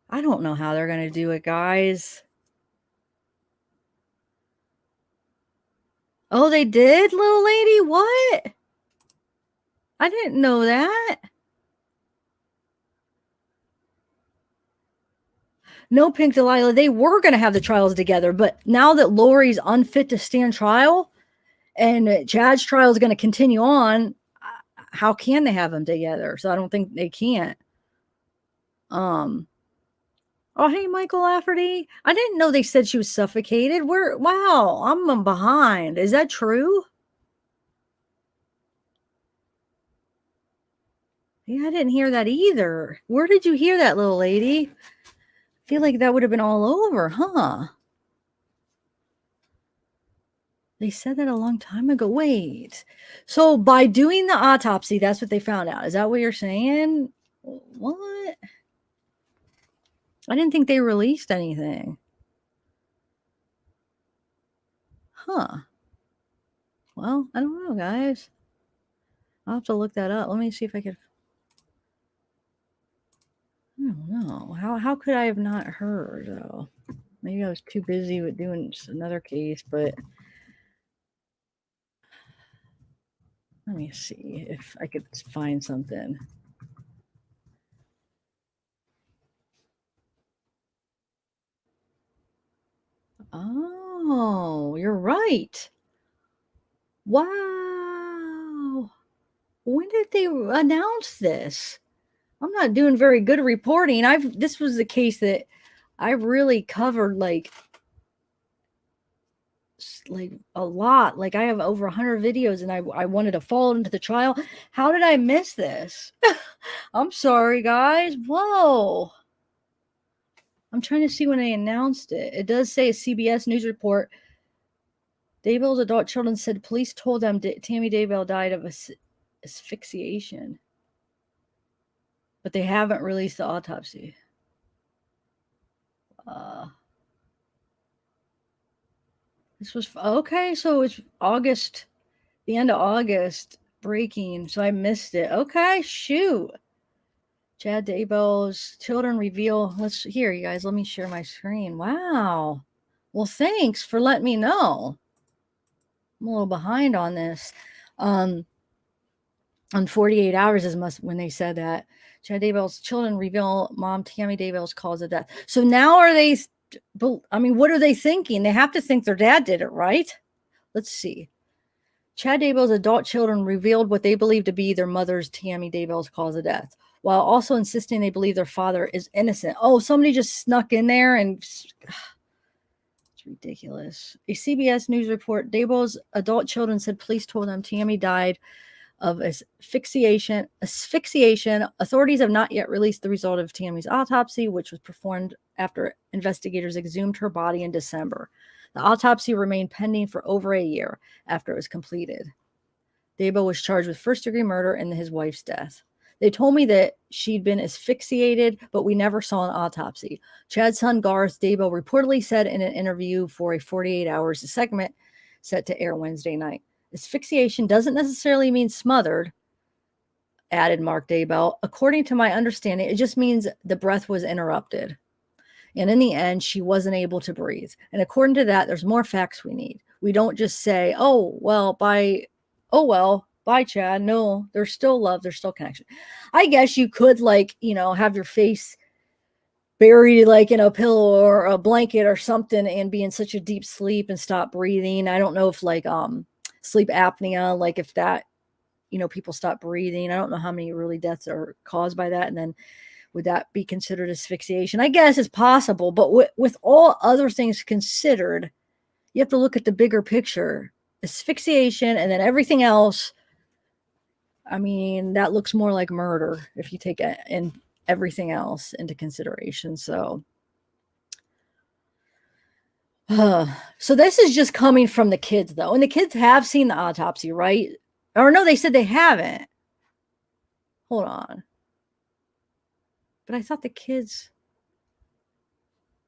Speaker 1: I don't know how they're going to do it, guys. Oh, they did, little lady? What? I didn't know that. No, Pink Delilah, they were going to have the trials together, but now that Lori's unfit to stand trial, and Chad's trial is going to continue on, how can they have them together? So I don't think they can't. Oh, hey, Michael Lafferty. I didn't know they said she was suffocated. Wow, I'm behind. Is that true? Yeah, I didn't hear that either. Where did you hear that, little lady? I feel like that would have been all over, huh? They said that a long time ago. Wait. So by doing the autopsy, that's what they found out. Is that what you're saying? What? I didn't think they released anything. Huh. Well, I don't know, guys. I'll have to look that up. Let me see if I could. I don't know. How could I have not heard, though? Maybe I was too busy with doing another case, but let me see if I could find something. Oh, you're right. Wow. When did they announce this? I'm not doing very good reporting. This was the case that I really covered like a lot. Like I have over 100 videos, and I wanted to fall into the trial. How did I miss this? I'm sorry, guys. Whoa. I'm trying to see when they announced it. It does say a CBS News report. Daybell's adult children said police told them Tammy Daybell died of asphyxiation. But they haven't released the autopsy. This was okay. So it's August, the end of August breaking. So I missed it. Okay, shoot. Chad Daybell's children reveal. Let's here, you guys. Let me share my screen. Wow. Well, thanks for letting me know. I'm a little behind on this. On 48 hours is must when they said that. Chad Daybell's children reveal mom Tammy Daybell's cause of death. So now are they? I mean, what are they thinking? They have to think their dad did it, right? Let's see. Chad Daybell's adult children revealed what they believe to be their mother's Tammy Daybell's cause of death, while also insisting they believe their father is innocent. Oh, somebody just snuck in there and it's ridiculous. A CBS News report, Daybell's adult children said police told them Tammy died of asphyxiation. Authorities have not yet released the result of Tammy's autopsy, which was performed after investigators exhumed her body in December. The autopsy remained pending for over a year after it was completed. Daybell was charged with first-degree murder in his wife's death. They told me that she'd been asphyxiated, but we never saw an autopsy. Chad's son, Garth Daybell, reportedly said in an interview for a 48 Hours segment set to air Wednesday night. Asphyxiation doesn't necessarily mean smothered, added Mark Daybell. According to my understanding, it just means the breath was interrupted. And in the end, she wasn't able to breathe. And according to that, there's more facts we need. We don't just say, bye, Chad. No, there's still love. There's still connection. I guess you could have your face buried in a pillow or a blanket or something and be in such a deep sleep and stop breathing. I don't know if sleep apnea, if that, people stop breathing. I don't know how many really deaths are caused by that. And then would that be considered asphyxiation? I guess it's possible, but with all other things considered, you have to look at the bigger picture. Asphyxiation and then everything else, I mean, that looks more like murder if you take in everything else into consideration. So this is just coming from the kids, though. And the kids have seen the autopsy, right? Or no, they said they haven't. Hold on. But I thought the kids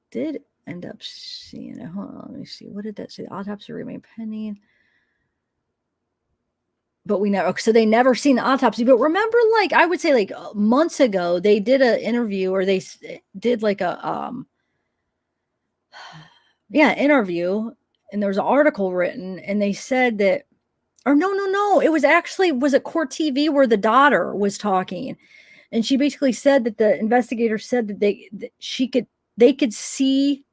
Speaker 1: did end up seeing it. Hold on, let me see. What did that say? The autopsy remained pending. But they never seen the autopsy. But remember, I would say months ago, they did an interview or they did interview, and there was an article written and they said that, or no. It was at Court TV where the daughter was talking. And she basically said that the investigator said that they could see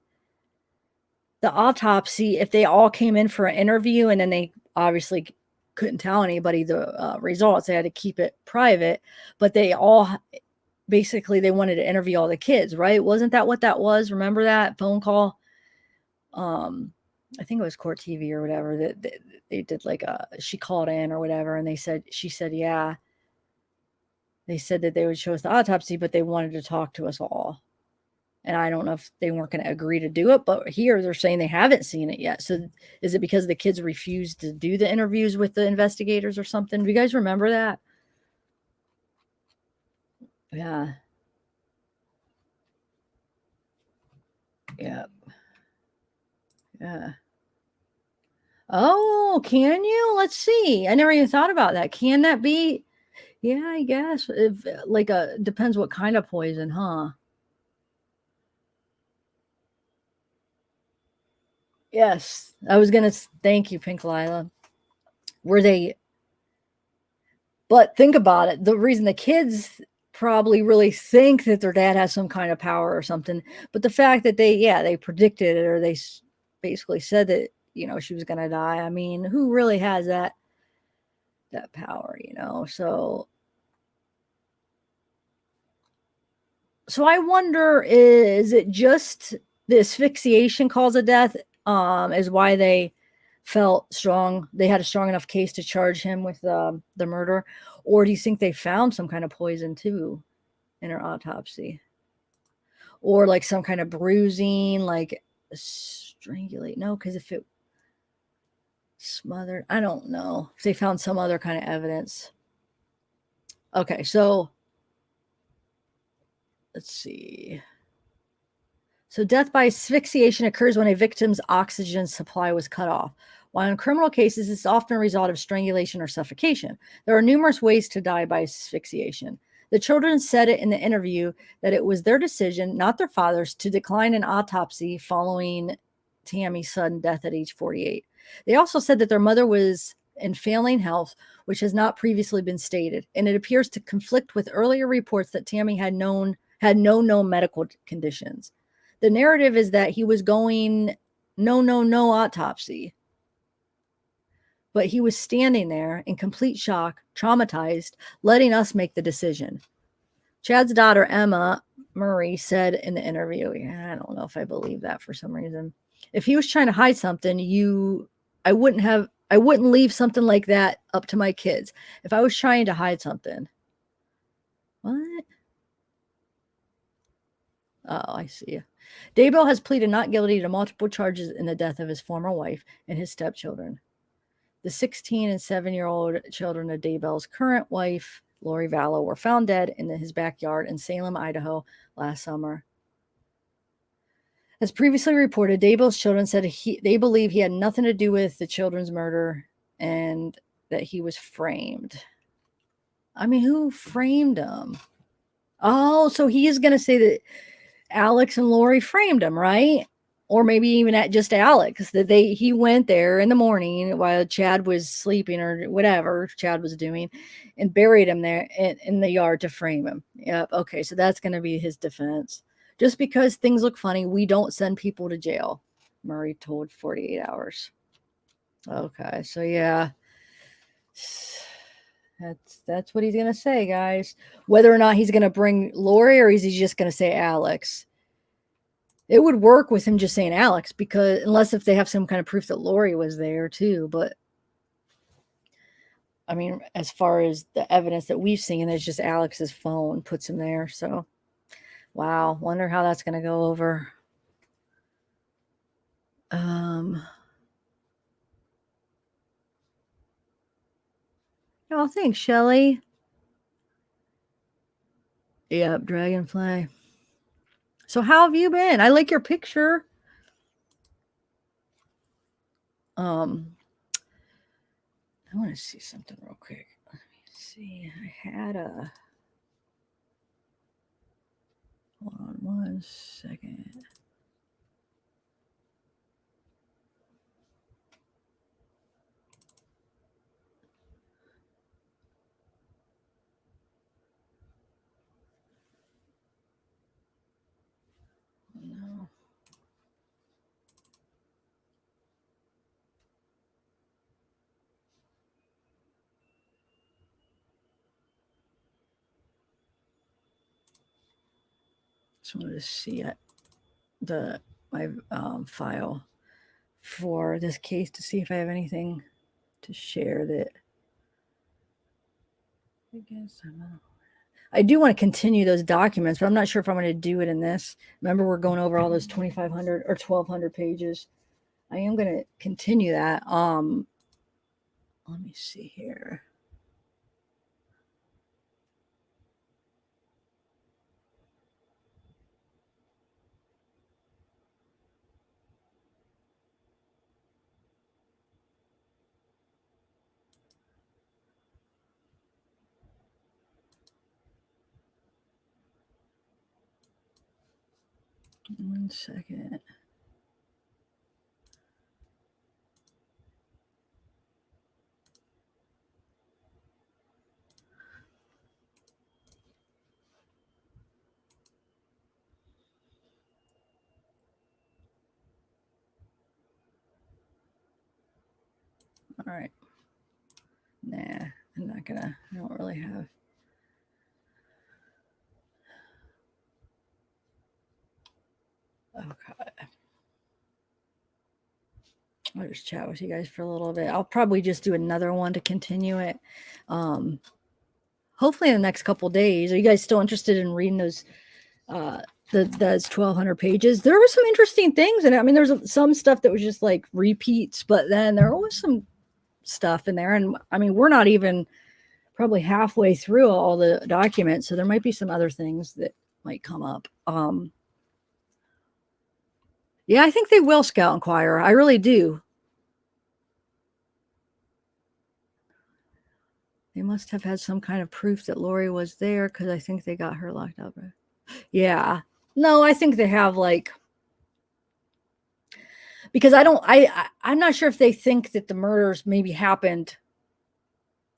Speaker 1: the autopsy if they all came in for an interview, and then they obviously couldn't tell anybody the results. They had to keep it private, but they all basically they wanted to interview all the kids, right? Wasn't that what that was? Remember that phone call? I think it was Court TV or whatever that they did she called in or whatever, and she said, yeah. They said that they would show us the autopsy, but they wanted to talk to us all. And I don't know if they weren't going to agree to do it, but here they're saying they haven't seen it yet. So is it because the kids refused to do the interviews with the investigators or something? Do you guys remember that? Yeah. Yeah. Yeah. Oh, can you? Let's see. I never even thought about that. Can that be? Yeah, I guess. If depends what kind of poison, huh? Yes. I was gonna thank you, Pink Lila. But think about it. The reason the kids probably really think that their dad has some kind of power or something, but the fact that they predicted it, or they basically said that, she was gonna die. I mean, who really has that power, So I wonder, is it just the asphyxiation cause of death is why they felt strong? They had a strong enough case to charge him with the murder? Or do you think they found some kind of poison too in her autopsy? Or some kind of bruising, strangulate? No, because if it smothered, I don't know. If they found some other kind of evidence. Okay, so let's see. So death by asphyxiation occurs when a victim's oxygen supply was cut off. While in criminal cases, it's often a result of strangulation or suffocation. There are numerous ways to die by asphyxiation. The children said it in the interview that it was their decision, not their father's, to decline an autopsy following Tammy's sudden death at age 48. They also said that their mother was in failing health, which has not previously been stated, and it appears to conflict with earlier reports that Tammy had no known medical conditions. The narrative is that he was going no autopsy, but he was standing there in complete shock, traumatized, letting us make the decision. Chad's daughter, Emma Murray, said in the interview, I don't know if I believe that for some reason. If he was trying to hide something, I wouldn't leave something like that up to my kids. If I was trying to hide something. What? Oh, I see. Daybell has pleaded not guilty to multiple charges in the death of his former wife and his stepchildren. The 16 and 7-year-old children of Daybell's current wife, Lori Vallow, were found dead in his backyard in Salem, Idaho last summer. As previously reported, Daybell's children said they believe he had nothing to do with the children's murder and that he was framed. I mean, who framed him? Oh, so he is going to say that Alex and Lori framed him, right? Or maybe even at just Alex, that he went there in the morning while Chad was sleeping or whatever Chad was doing and buried him there in the yard to frame him. Yep. Okay. So that's going to be his defense. Just because things look funny, we don't send people to jail. Murray told 48 Hours. Okay. So yeah, that's what he's going to say, guys. Whether or not he's going to bring Lori or is he just going to say Alex? It would work with him just saying Alex, because unless if they have some kind of proof that Lori was there too. But I mean, as far as the evidence that we've seen, it's just Alex's phone puts him there. So, wow. Wonder how that's going to go over. Oh, thanks, Shelly. Yep, Dragonfly. So how have you been? I like your picture. I want to see something real quick. Let me see. I had a. Hold on 1 second. No. Just wanted to see it, my file for this case to see if I have anything to share that. I guess I do want to continue those documents, but I'm not sure if I'm going to do it in this. Remember, we're going over all those 2,500 or 1,200 pages. I am going to continue that. Let me see here. One second. All right. Nah, I'm not gonna, I don't really have. Okay. I'll just chat with you guys for a little bit. I'll probably just do another one to continue it. Hopefully in the next couple days. Are you guys still interested in reading those those 1,200 pages? There were some interesting things, and I mean there's some stuff that was just like repeats, but then there was some stuff in there, and I mean we're not even probably halfway through all the documents, so there might be some other things that might come up. Yeah, I think they will, Scout Inquirer. I really do. They must have had some kind of proof that Lori was there because I think they got her locked up. Yeah. No, I think they have like, because I'm not sure if they think that the murders maybe happened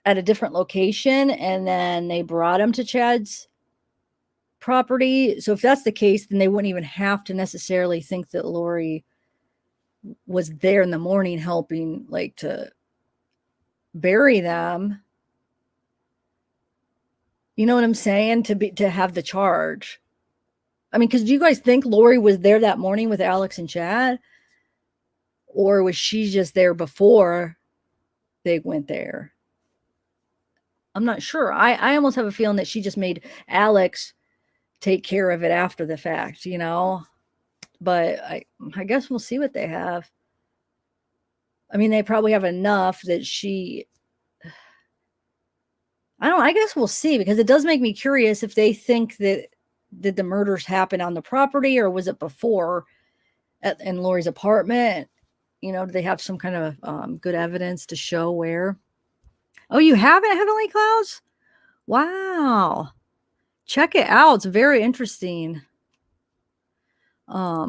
Speaker 1: at a different location and then they brought him to Chad's property. So if that's the case, then they wouldn't even have to necessarily think that Lori was there in the morning helping like to bury them. You know what I'm saying? To have the charge. I mean, because do you guys think Lori was there that morning with Alex and Chad? Or was she just there before they went there? I'm not sure. I almost have a feeling that she just made Alex take care of it after the fact, you know? But I guess we'll see what they have. I mean, they probably have enough that I guess we'll see, because it does make me curious if they think that did the murders happen on the property or was it before in Lori's apartment? You know, do they have some kind of good evidence to show where? Oh, you have it, Heavenly Clouds? Wow. Check it out. It's very interesting. I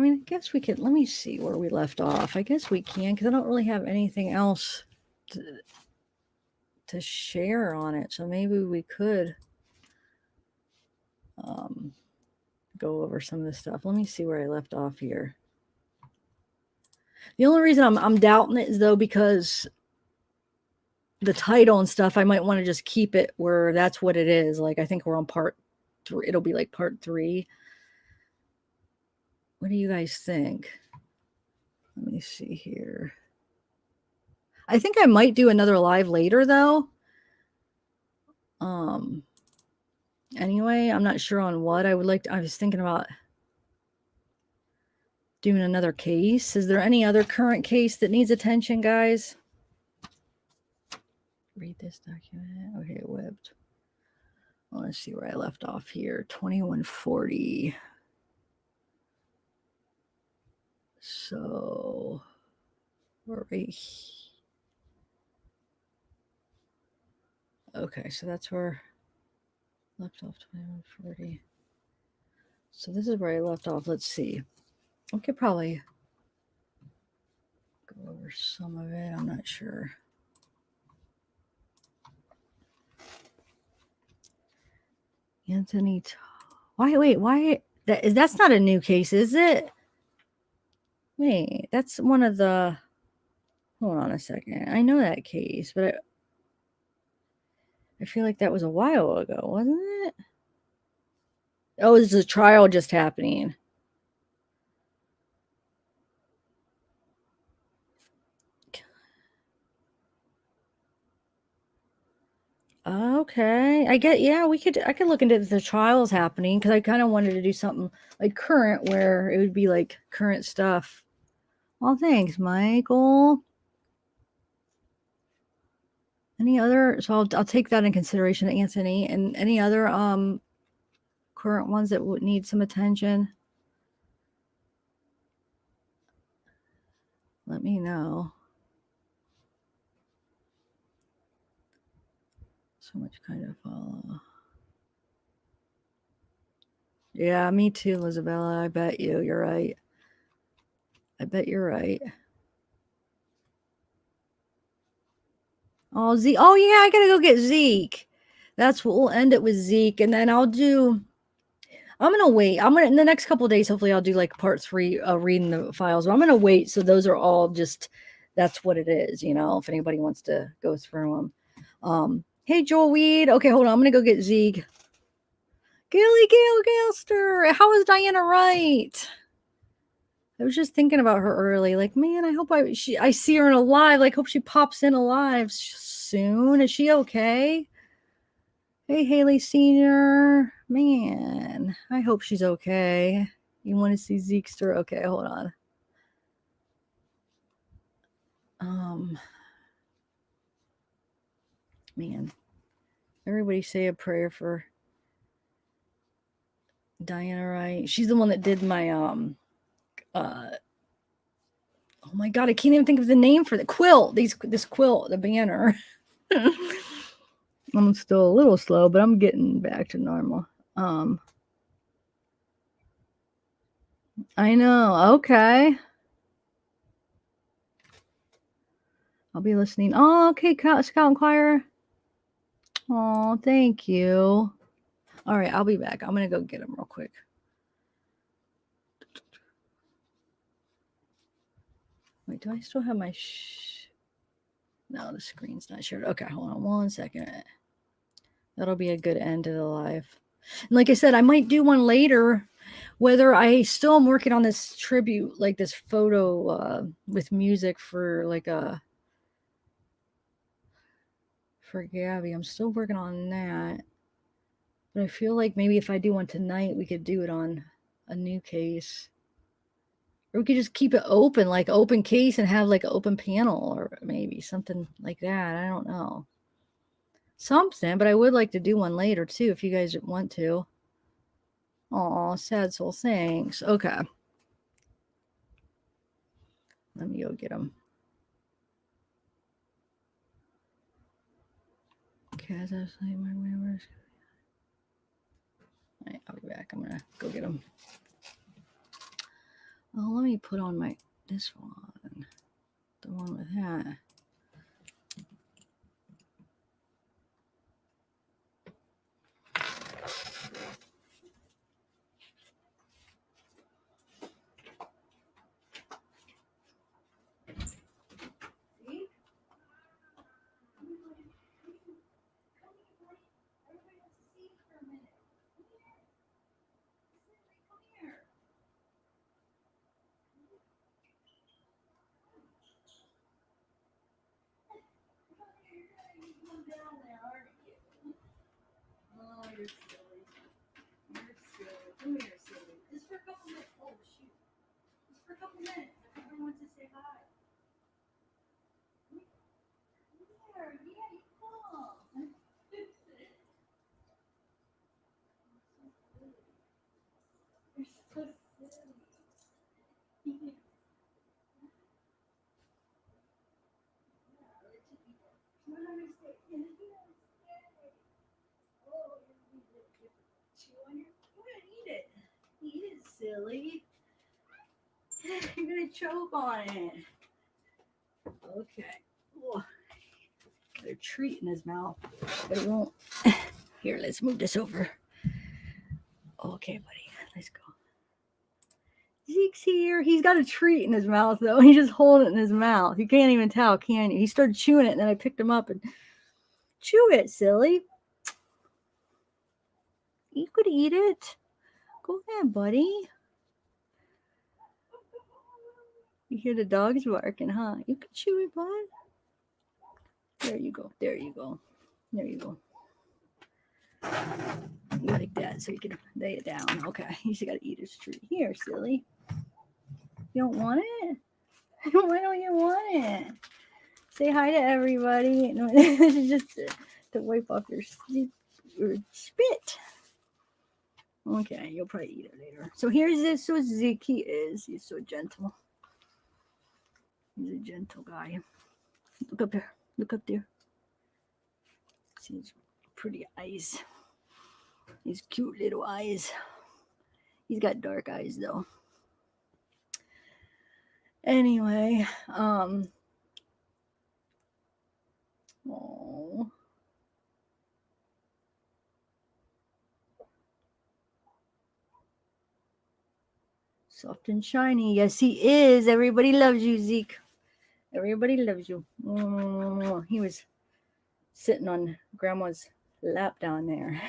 Speaker 1: mean, I guess we could, let me see where we left off. I guess we can, because I don't really have anything else to share on it. So maybe we could go over some of this stuff. Let me see where I left off here. The only reason I'm doubting it is though because the title and stuff, I might want to just keep it where that's what it is. Like I think we're on part 3. It'll be like part 3. What do you guys think? Let me see here. I think I might do another live later though. Anyway, I'm not sure on what I would like to, I was thinking about doing another case. Is there any other current case that needs attention, guys? Read this document. Okay, whipped. I want to see where I left off here. 2140. So we're right here. Okay, so that's where I left off. 2140. So this is where I left off. Let's see. We could probably go over some of it. I'm not sure. Anthony, why? That's not a new case, is it? Wait, that's one of the. Hold on a second. I know that case, but I feel like that was a while ago, wasn't it? Oh, there's a trial just happening. Okay, I could look into the trials happening because I kind of wanted to do something like current where it would be like current stuff. Well, thanks, Michael. Any other? So I'll take that in consideration, Anthony. And any other current ones that would need some attention? Let me know. So much kind of follow. Yeah, me too, Isabella. I bet you're right. I bet you're right. Oh, Zeke. Oh, yeah, I gotta go get Zeke. That's what we'll end it with Zeke. And then I'm gonna wait. In the next couple of days, hopefully I'll do like part 3 reading the files. But I'm gonna wait. So those are all just, that's what it is, you know, if anybody wants to go through them. Hey, Joel Weed. Okay, hold on. I'm gonna go get Zeke. Gail Galster. How is Diana Wright? I was just thinking about her early. Like, man, I hope I see her in alive. Like, hope she pops in alive soon. Is she okay? Hey, Haley Senior. Man, I hope she's okay. You want to see Zekester? Okay, hold on. Man, everybody say a prayer for Diana Wright. She's the one that did my Oh my God, I can't even think of the name for the quilt. This quilt, the banner. I'm still a little slow, but I'm getting back to normal. I know. Okay. I'll be listening. Oh, okay, Scout and Choir. Oh, thank you. All right, I'll be back. I'm going to go get them real quick. Wait, do I still have my... No, the screen's not shared. Okay, hold on 1 second. That'll be a good end to the live. And like I said, I might do one later, whether I still am working on this tribute, like this photo with music for like for Gabby. I'm still working on that. But I feel like maybe if I do one tonight, we could do it on a new case. Or we could just keep it open, like open case, and have like an open panel or maybe something like that. I don't know. Something, but I would like to do one later too if you guys want to. Oh, sad soul, thanks. Okay. Let me go get them. Okay, that's like my whatever. All right, I'll be back. I'm gonna go get them. Oh, let me put on this one, the one with that. Oh, you're silly. You're silly. Come here, silly. Just for a couple minutes. Oh, shoot. Just for a couple minutes. Everyone wants to say hi. Come here. Yeah, you come. You're so silly. Eat it, silly. You're gonna choke on it. Okay. Oh, got a treat in his mouth, but it won't. Here, let's move this over. Okay, buddy, let's go. Zeke's here. He's got a treat in his mouth, though. He's just holding it in his mouth. You can't even tell, can you? He started chewing it, and then I picked him up and chew it, silly. You could eat it. Go ahead, buddy. You hear the dogs barking, huh? You could chew it, bud. There you go. There you go. There you go. Like that, so you can lay it down. Okay, you just gotta eat his treat. Here, silly. You don't want it? Why don't you want it? Say hi to everybody. No, this is just to wipe off your spit. Okay, you'll probably eat it later. So here's this. So Zeke, he is. He's so gentle. He's a gentle guy. Look up there. Look up there. See his pretty eyes. His cute little eyes. He's got dark eyes though. Anyway, oh. Soft and shiny. Yes, he is. Everybody loves you, Zeke. Everybody loves you. He was sitting on Grandma's lap down there.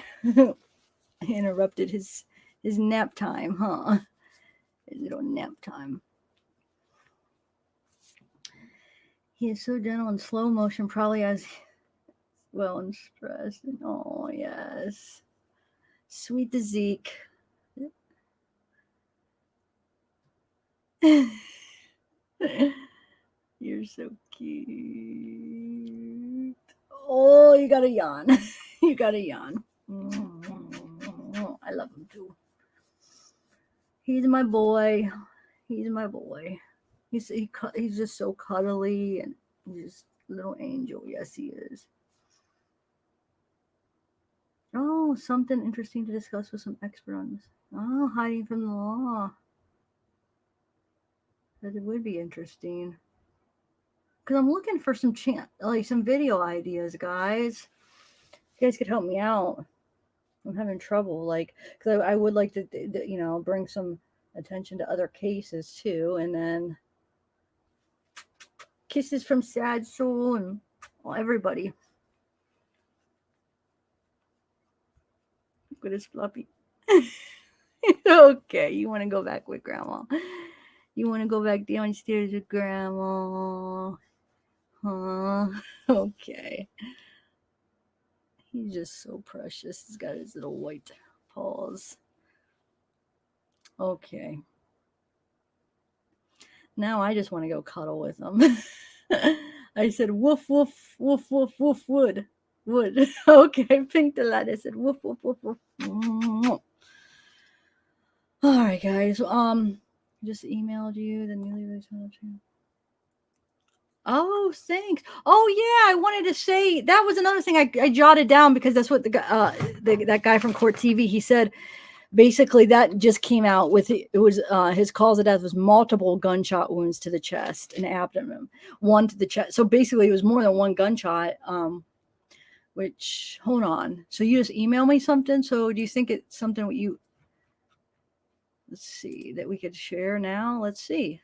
Speaker 1: Interrupted his nap time, huh? His little nap time. He is so gentle in slow motion, probably as well and stressed. Oh, yes. Sweet to Zeke. You're so cute. Oh, you got a yawn. You got a yawn. I love him too. He's my boy. He's my boy. He's just so cuddly and he's just a little angel. Yes, he is. Oh, something interesting to discuss with some expert on this. Oh, hiding from the law. That it would be interesting. Because I'm looking for some some video ideas, guys. You guys could help me out. I'm having trouble, like, because I would like to, you know, bring some attention to other cases too, and then kisses from Sad Soul and everybody. Look at his fluffy. Okay, you want to go back with Grandma? You want to go back downstairs with Grandma? Huh? Okay. He's just so precious. He's got his little white paws. Okay. Now I just want to go cuddle with him. I said, woof, woof, woof, woof, woof, wood. Wood. Okay, Pink Delight. I said, woof, woof, woof, woof. All right, guys. Just emailed you the newly released. Oh, thanks. Oh, yeah. I wanted to say that was another thing I jotted down because that's what that guy from Court TV, he said. Basically, that just came out with it was his cause of death was multiple gunshot wounds to the chest and abdomen, one to the chest. So basically, it was more than one gunshot. Which hold on. So you just email me something. So do you think it's something you? Let's see that we could share now. Let's see.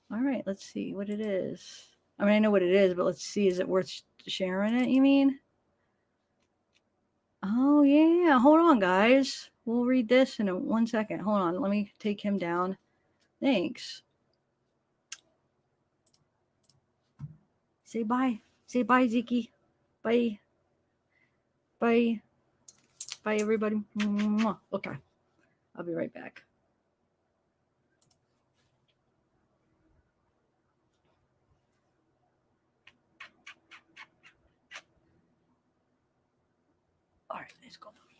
Speaker 1: All right, let's see what it is. I mean, I know what it is, but let's see. Is it worth sharing it? You mean? Oh, yeah. Hold on, guys. We'll read this in 1 second. Hold on. Let me take him down. Thanks. Say bye. Say bye, Zeke. Bye. Bye. Bye, everybody. Okay. I'll be right back. All right, let's go, mommy.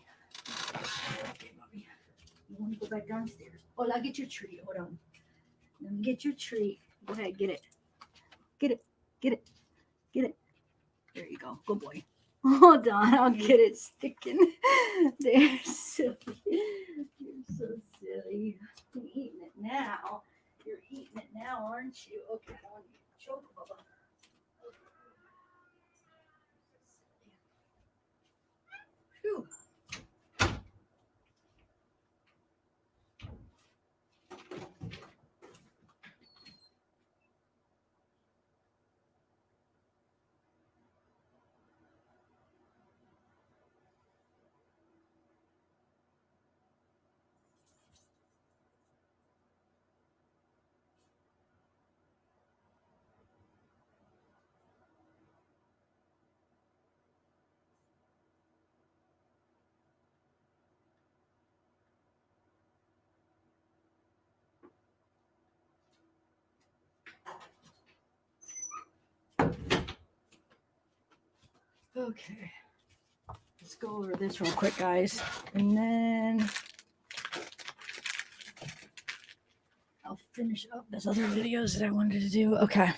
Speaker 1: Okay, mommy. You want to go back downstairs? Oh, I'll get your treat. Hold on. Let me get your treat. Go ahead, get it. Get it. Get it. Get it. There you go. Good boy. Hold on. I'll get it sticking. They're silly. You're so silly. You're eating it now. You're eating it now, aren't you? Okay, I want you to choke, Bubba. Phew. Okay, let's go over this real quick, guys, and then I'll finish up those other videos that I wanted to do. Okay.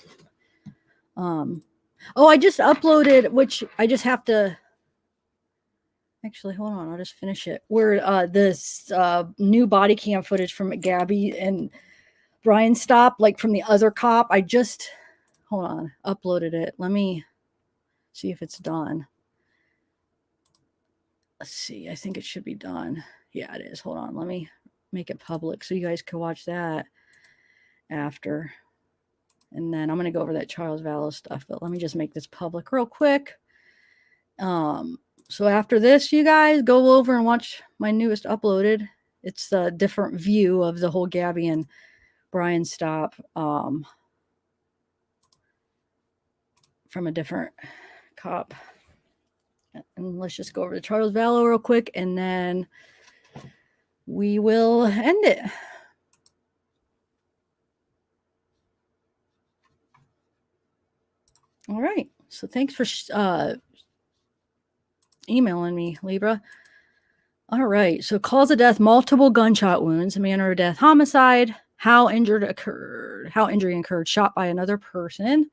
Speaker 1: Oh, I just uploaded, which I just have to. Actually, hold on. I'll just finish it. Where this new body cam footage from Gabby and Brian Stop, like from the other cop. I just hold on, uploaded it. Let me see if it's done. Let's see. I think it should be done. Yeah, it is. Hold on. Let me make it public so you guys can watch that after. And then I'm going to go over that Charles Vallow stuff, but let me just make this public real quick. So after this, you guys go over and watch my newest uploaded. It's a different view of the whole Gabby and Brian Stop from a different cop. And let's just go over to Charles Vallow real quick, and then we will end it. All right. So thanks for emailing me, Libra. All right. So cause of death, multiple gunshot wounds, manner of death, homicide, how injury occurred, shot by another person.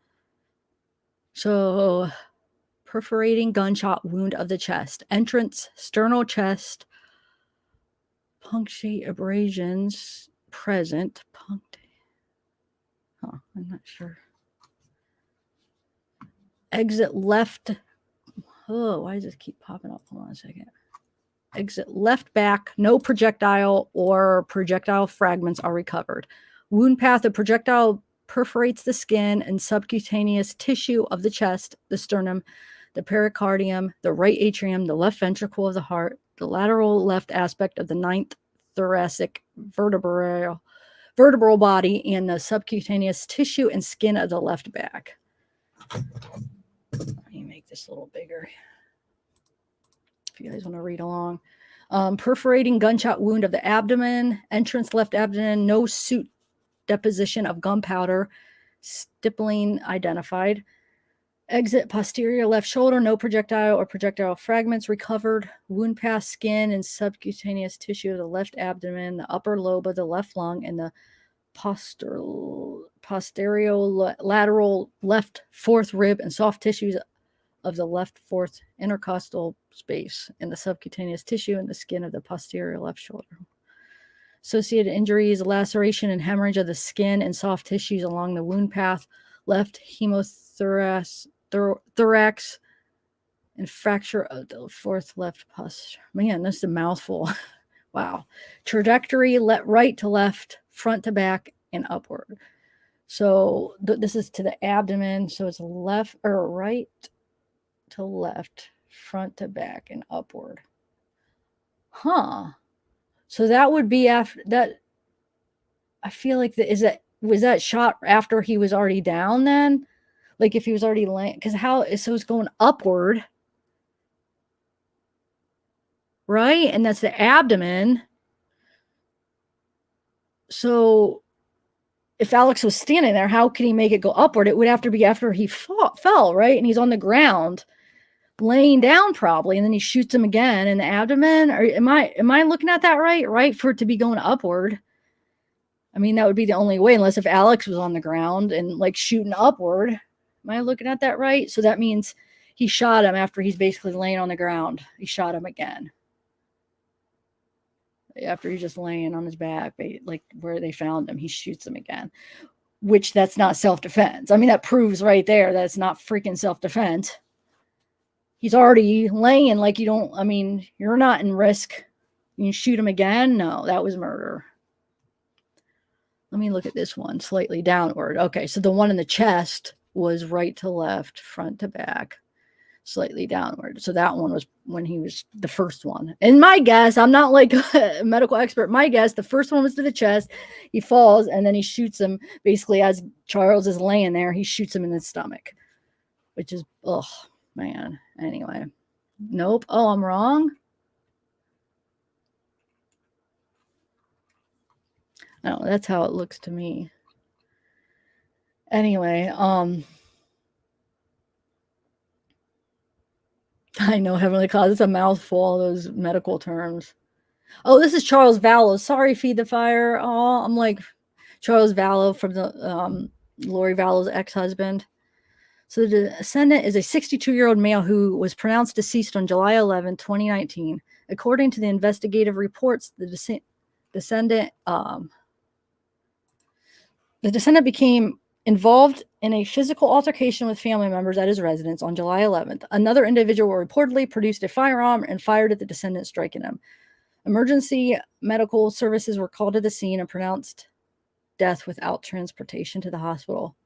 Speaker 1: So perforating gunshot wound of the chest, entrance, sternal chest, punctate abrasions present. I'm not sure. Exit left. Oh, why does this keep popping up? Hold on a second. Exit left back. No projectile or projectile fragments are recovered. Wound path of projectile perforates the skin and subcutaneous tissue of the chest, the sternum, the pericardium, the right atrium, the left ventricle of the heart, the lateral left aspect of the ninth thoracic vertebral body, and the subcutaneous tissue and skin of the left back. Let me make this a little bigger if you guys want to read along. Perforating gunshot wound of the abdomen, entrance left abdomen, no suit deposition of gunpowder, stippling identified. Exit posterior left shoulder, no projectile or projectile fragments recovered. Wound past skin and subcutaneous tissue of the left abdomen, the upper lobe of the left lung, and the posterior lateral left fourth rib and soft tissues of the left fourth intercostal space and the subcutaneous tissue and the skin of the posterior left shoulder. Associated injuries, laceration and hemorrhage of the skin and soft tissues along the wound path, left hemothorax, thorax, and fracture of the fourth left posterior. Man, this is a mouthful. Wow. Trajectory, right to left, front to back, and upward. So this is to the abdomen. So it's left or right to left, front to back, and upward. Huh. So that would be after that. I feel like was that shot after he was already down then? Like if he was already laying, because so it's going upward, right? And that's the abdomen. So if Alex was standing there, how could he make it go upward? It would have to be after he fell, right? And he's on the ground, laying down probably, and then he shoots him again in the abdomen. Or am I looking at that right? Right, for it to be going upward. I mean, that would be the only way, unless if Alex was on the ground and like shooting upward. Am I looking at that right? So that means he shot him after he's basically laying on the ground. He shot him again. After he's just laying on his back, like where they found him, he shoots him again, which that's not self-defense. I mean, that proves right there that it's not freaking self-defense. He's already laying like you're not in risk. You shoot him again? No, that was murder. Let me look at this one, slightly downward. Okay, so the one in the chest was right to left, front to back, slightly downward. So that one was when he was the first one. And my guess, I'm not like a medical expert. My guess, the first one was to the chest. He falls and then he shoots him basically as Charles is laying there. He shoots him in the stomach, which is, oh, man. Anyway, nope. Oh, I'm wrong. I don't know. That's how it looks to me. Anyway, I know Heavenly Cause. It's a mouthful, all those medical terms. Oh, this is Charles Vallow. Sorry, Feed the Fire. Oh, I'm like Charles Vallow from the Lori Vallow's ex-husband. So the descendant is a 62-year-old male who was pronounced deceased on July 11, 2019. According to the investigative reports, the descendant became involved in a physical altercation with family members at his residence on July 11th. Another individual reportedly produced a firearm and fired at the descendant, striking him. Emergency medical services were called to the scene and pronounced death without transportation to the hospital.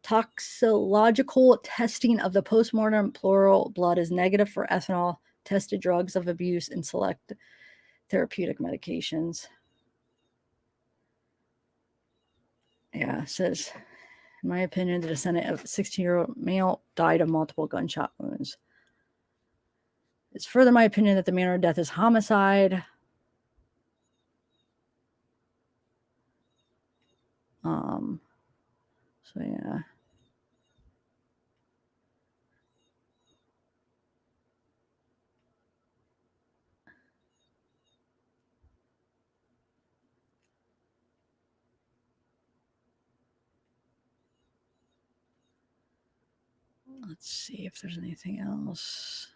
Speaker 1: Toxicological testing of the postmortem pleural blood is negative for ethanol, tested drugs of abuse, and select therapeutic medications. Yeah, it says, in my opinion, the descendant of a 16-year-old male died of multiple gunshot wounds. It's further my opinion that the manner of death is homicide. So yeah. Let's see if there's anything else.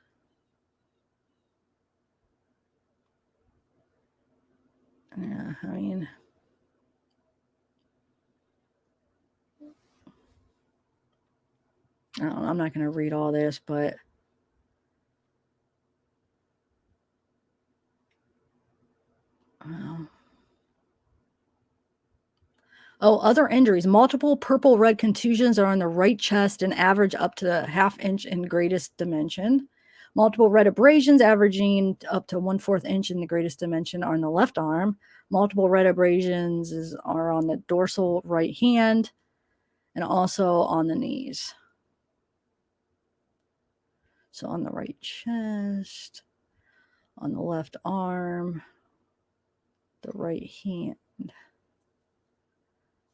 Speaker 1: Yeah, I mean, I don't know, I'm not going to read all this, but oh, other injuries. Multiple purple-red contusions are on the right chest and average up to the half-inch in greatest dimension. Multiple red abrasions averaging up to 1/4 inch in the greatest dimension are on the left arm. Multiple red abrasions are on the dorsal right hand and also on the knees. So on the right chest, on the left arm, the right hand.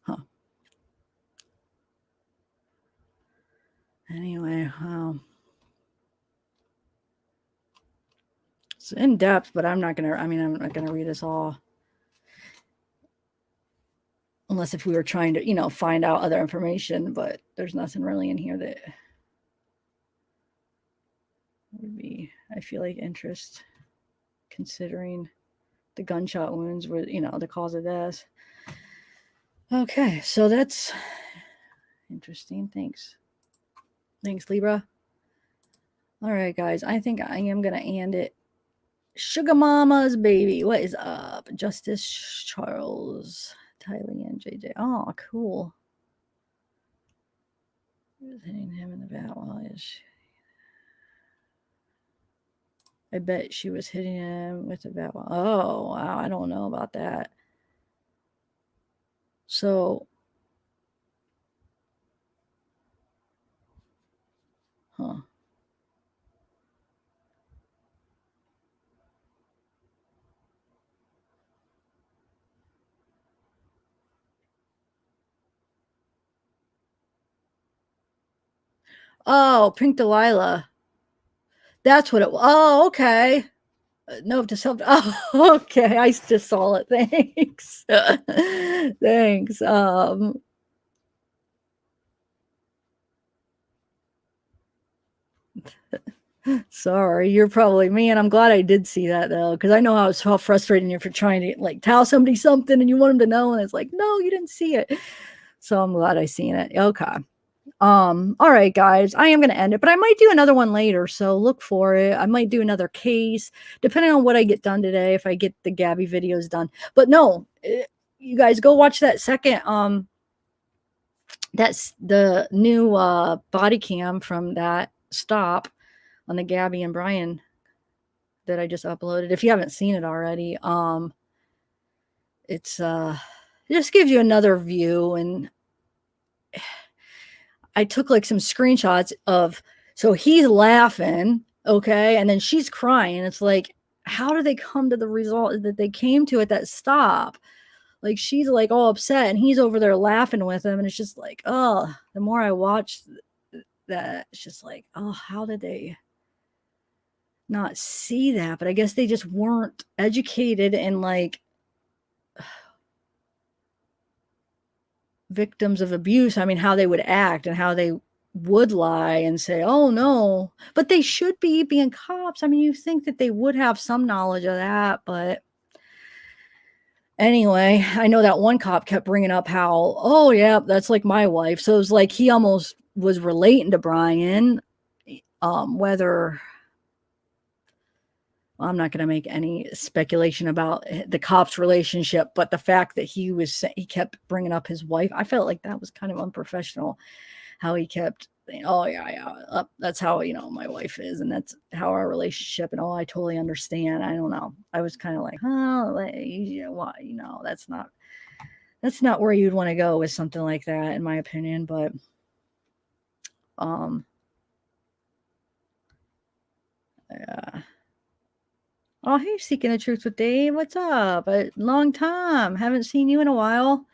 Speaker 1: Huh. Anyway, it's in depth, but I'm not going to read this all. Unless if we were trying to, find out other information, but there's nothing really in here that would be, I feel like, interest, considering the gunshot wounds were, the cause of death. Okay, so that's interesting. Thanks, Libra. All right, guys, I think I am going to end it. Sugar Mama's baby. What is up? Justice Charles, Tylee, and JJ. Oh, cool. Hitting him in the bat while I bet she was hitting him with a bat. Oh, wow. I don't know about that. So, huh. Oh, Pink Delilah. That's what it was. Oh, okay. No, to self. Oh, okay. I just saw it. Thanks. Thanks. Sorry, you're probably me, and I'm glad I did see that though, because I know how frustrating you're for trying to like tell somebody something and you want them to know, and it's like, no, you didn't see it. So I'm glad I seen it. Okay. All right, guys, I am going to end it, but I might do another one later, so look for it. I might do another case, depending on what I get done today, if I get the Gabby videos done. But no, you guys go watch that second, that's the new body cam from that stop on the Gabby and Brian that I just uploaded. If you haven't seen it already, it's it just gives you another view, and I took like some screenshots of, so he's laughing, okay, and then she's crying. It's like, how do they come to the result that they came to at that stop? Like, she's like all upset and he's over there laughing with him, and it's just like, oh, the more I watch that, it's just like, oh, how did they not see that? But I guess they just weren't educated in like victims of abuse. I mean, how they would act and how they would lie and say, oh no, but they should be being cops. I mean, you think that they would have some knowledge of that, but anyway, I know that one cop kept bringing up how, oh yeah, that's like my wife. So it was like he almost was relating to Brian, whether, well, I'm not going to make any speculation about the cop's relationship, but the fact that he kept bringing up his wife, I felt like that was kind of unprofessional. How he kept saying, oh yeah, that's how, my wife is, and that's how our relationship, and oh, I totally understand. I don't know. I was kind of like, that's not where you'd want to go with something like that, in my opinion. But yeah. Oh, hey, Seeking the Truth with Dave. What's up? A long time. Haven't seen you in a while.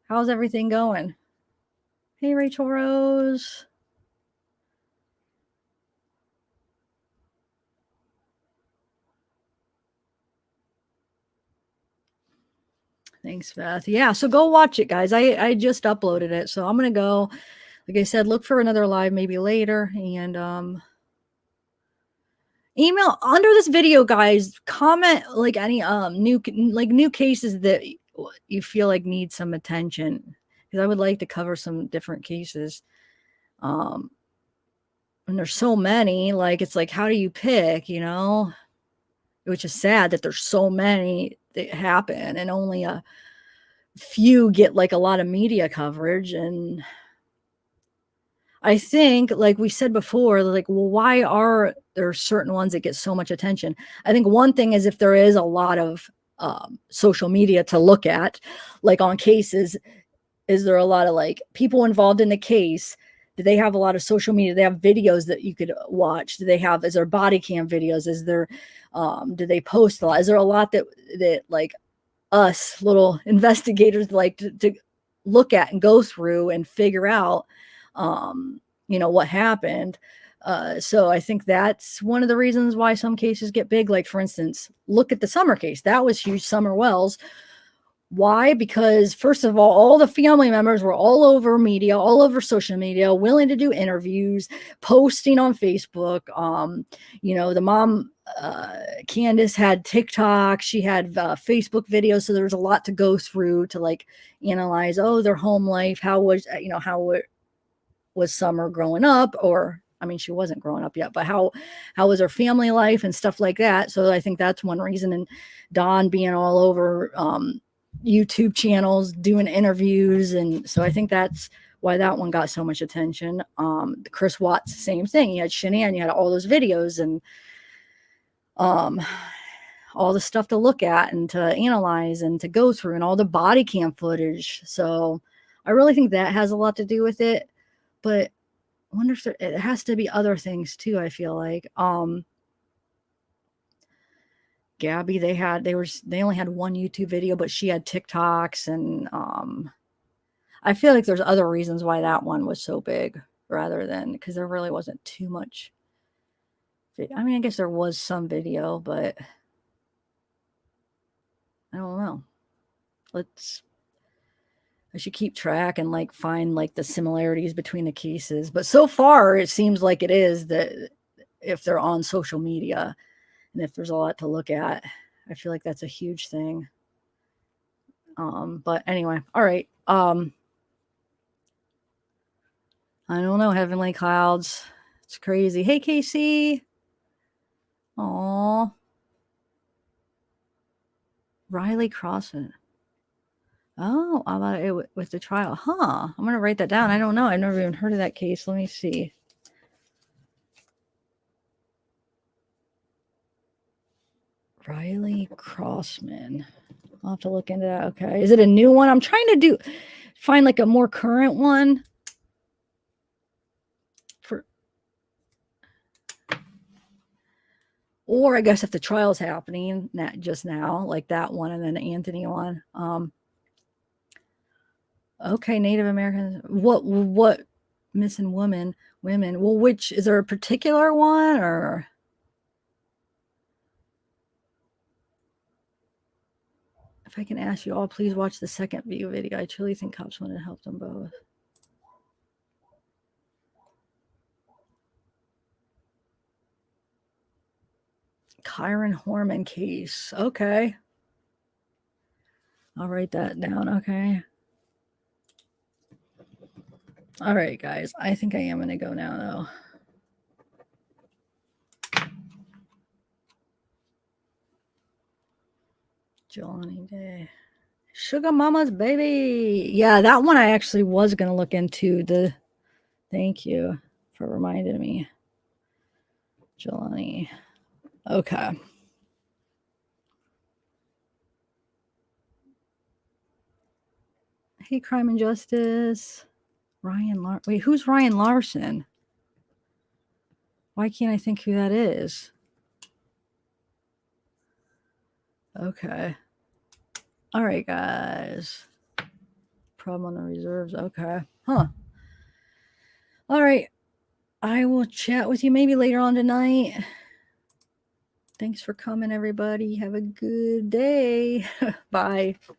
Speaker 1: How's everything going? Hey, Rachel Rose. Thanks, Beth. Yeah, so go watch it, guys. I just uploaded it, so I'm going to go. like I said, look for another live maybe later, and email under this video, guys. Comment like any new cases that you feel like need some attention, because I would like to cover some different cases. And there's so many, like it's like, how do you pick, which is sad that there's so many that happen and only a few get like a lot of media coverage. And I think, like we said before, like, well, why are there certain ones that get so much attention? I think one thing is if there is a lot of social media to look at, like on cases, is there a lot of like people involved in the case? Do they have a lot of social media? Do they have videos that you could watch? Is there body cam videos? Is there, do they post a lot? Is there a lot that like us little investigators like to look at and go through and figure out, what happened? So I think that's one of the reasons why some cases get big. Like, for instance, look at the Summer case. That was huge, Summer Wells. Why? Because first of all the family members were all over media, all over social media, willing to do interviews, posting on Facebook. The mom, Candace, had TikTok. She had Facebook videos. So there was a lot to go through to like analyze, their home life. How was Summer growing up? Or, I mean, she wasn't growing up yet, but how was her family life and stuff like that? So I think that's one reason. And Dawn being all over, YouTube channels doing interviews, and so I think that's why that one got so much attention. Chris Watts, same thing. You had Shanann, you had all those videos and all the stuff to look at and to analyze and to go through, and all the body cam footage. So I really think that has a lot to do with it. But I wonder if it has to be other things too. I feel like Gabby, they only had one YouTube video, but she had TikToks, and I feel like there's other reasons why that one was so big, rather than because there really wasn't too much. I mean, I guess there was some video, but I don't know. I should keep track and like find like the similarities between the cases. But so far, it seems like it is that if they're on social media, and if there's a lot to look at, I feel like that's a huge thing. But anyway, all right. I don't know. Heavenly Clouds. It's crazy. Hey, Casey. Aw. Riley Crossman. Oh, how about it with the trial? Huh. I'm going to write that down. I don't know. I've never even heard of that case. Let me see. Riley Crossman. I'll have to look into that. Okay. Is it a new one? I'm trying to find like a more current one. Or I guess if the trial's happening just now, like that one, and then the Anthony one. Okay, Native Americans. What missing women? Well, which is there a particular one, or? If I can ask you all, please watch the second view video. I truly think cops wanted to help them both. Kyron Horman case. Okay. I'll write that down. Okay. All right, guys. I think I am going to go now, though. Jelani Day. Sugar Mama's Baby. Yeah, that one I actually was going to look into. Thank you for reminding me. Jelani. Okay. Hey, Crime and Justice. Wait, who's Ryan Larson? Why can't I think who that is? Okay. All right, guys. Problem on the reserves. Okay. Huh. All right. I will chat with you maybe later on tonight. Thanks for coming, everybody. Have a good day. Bye.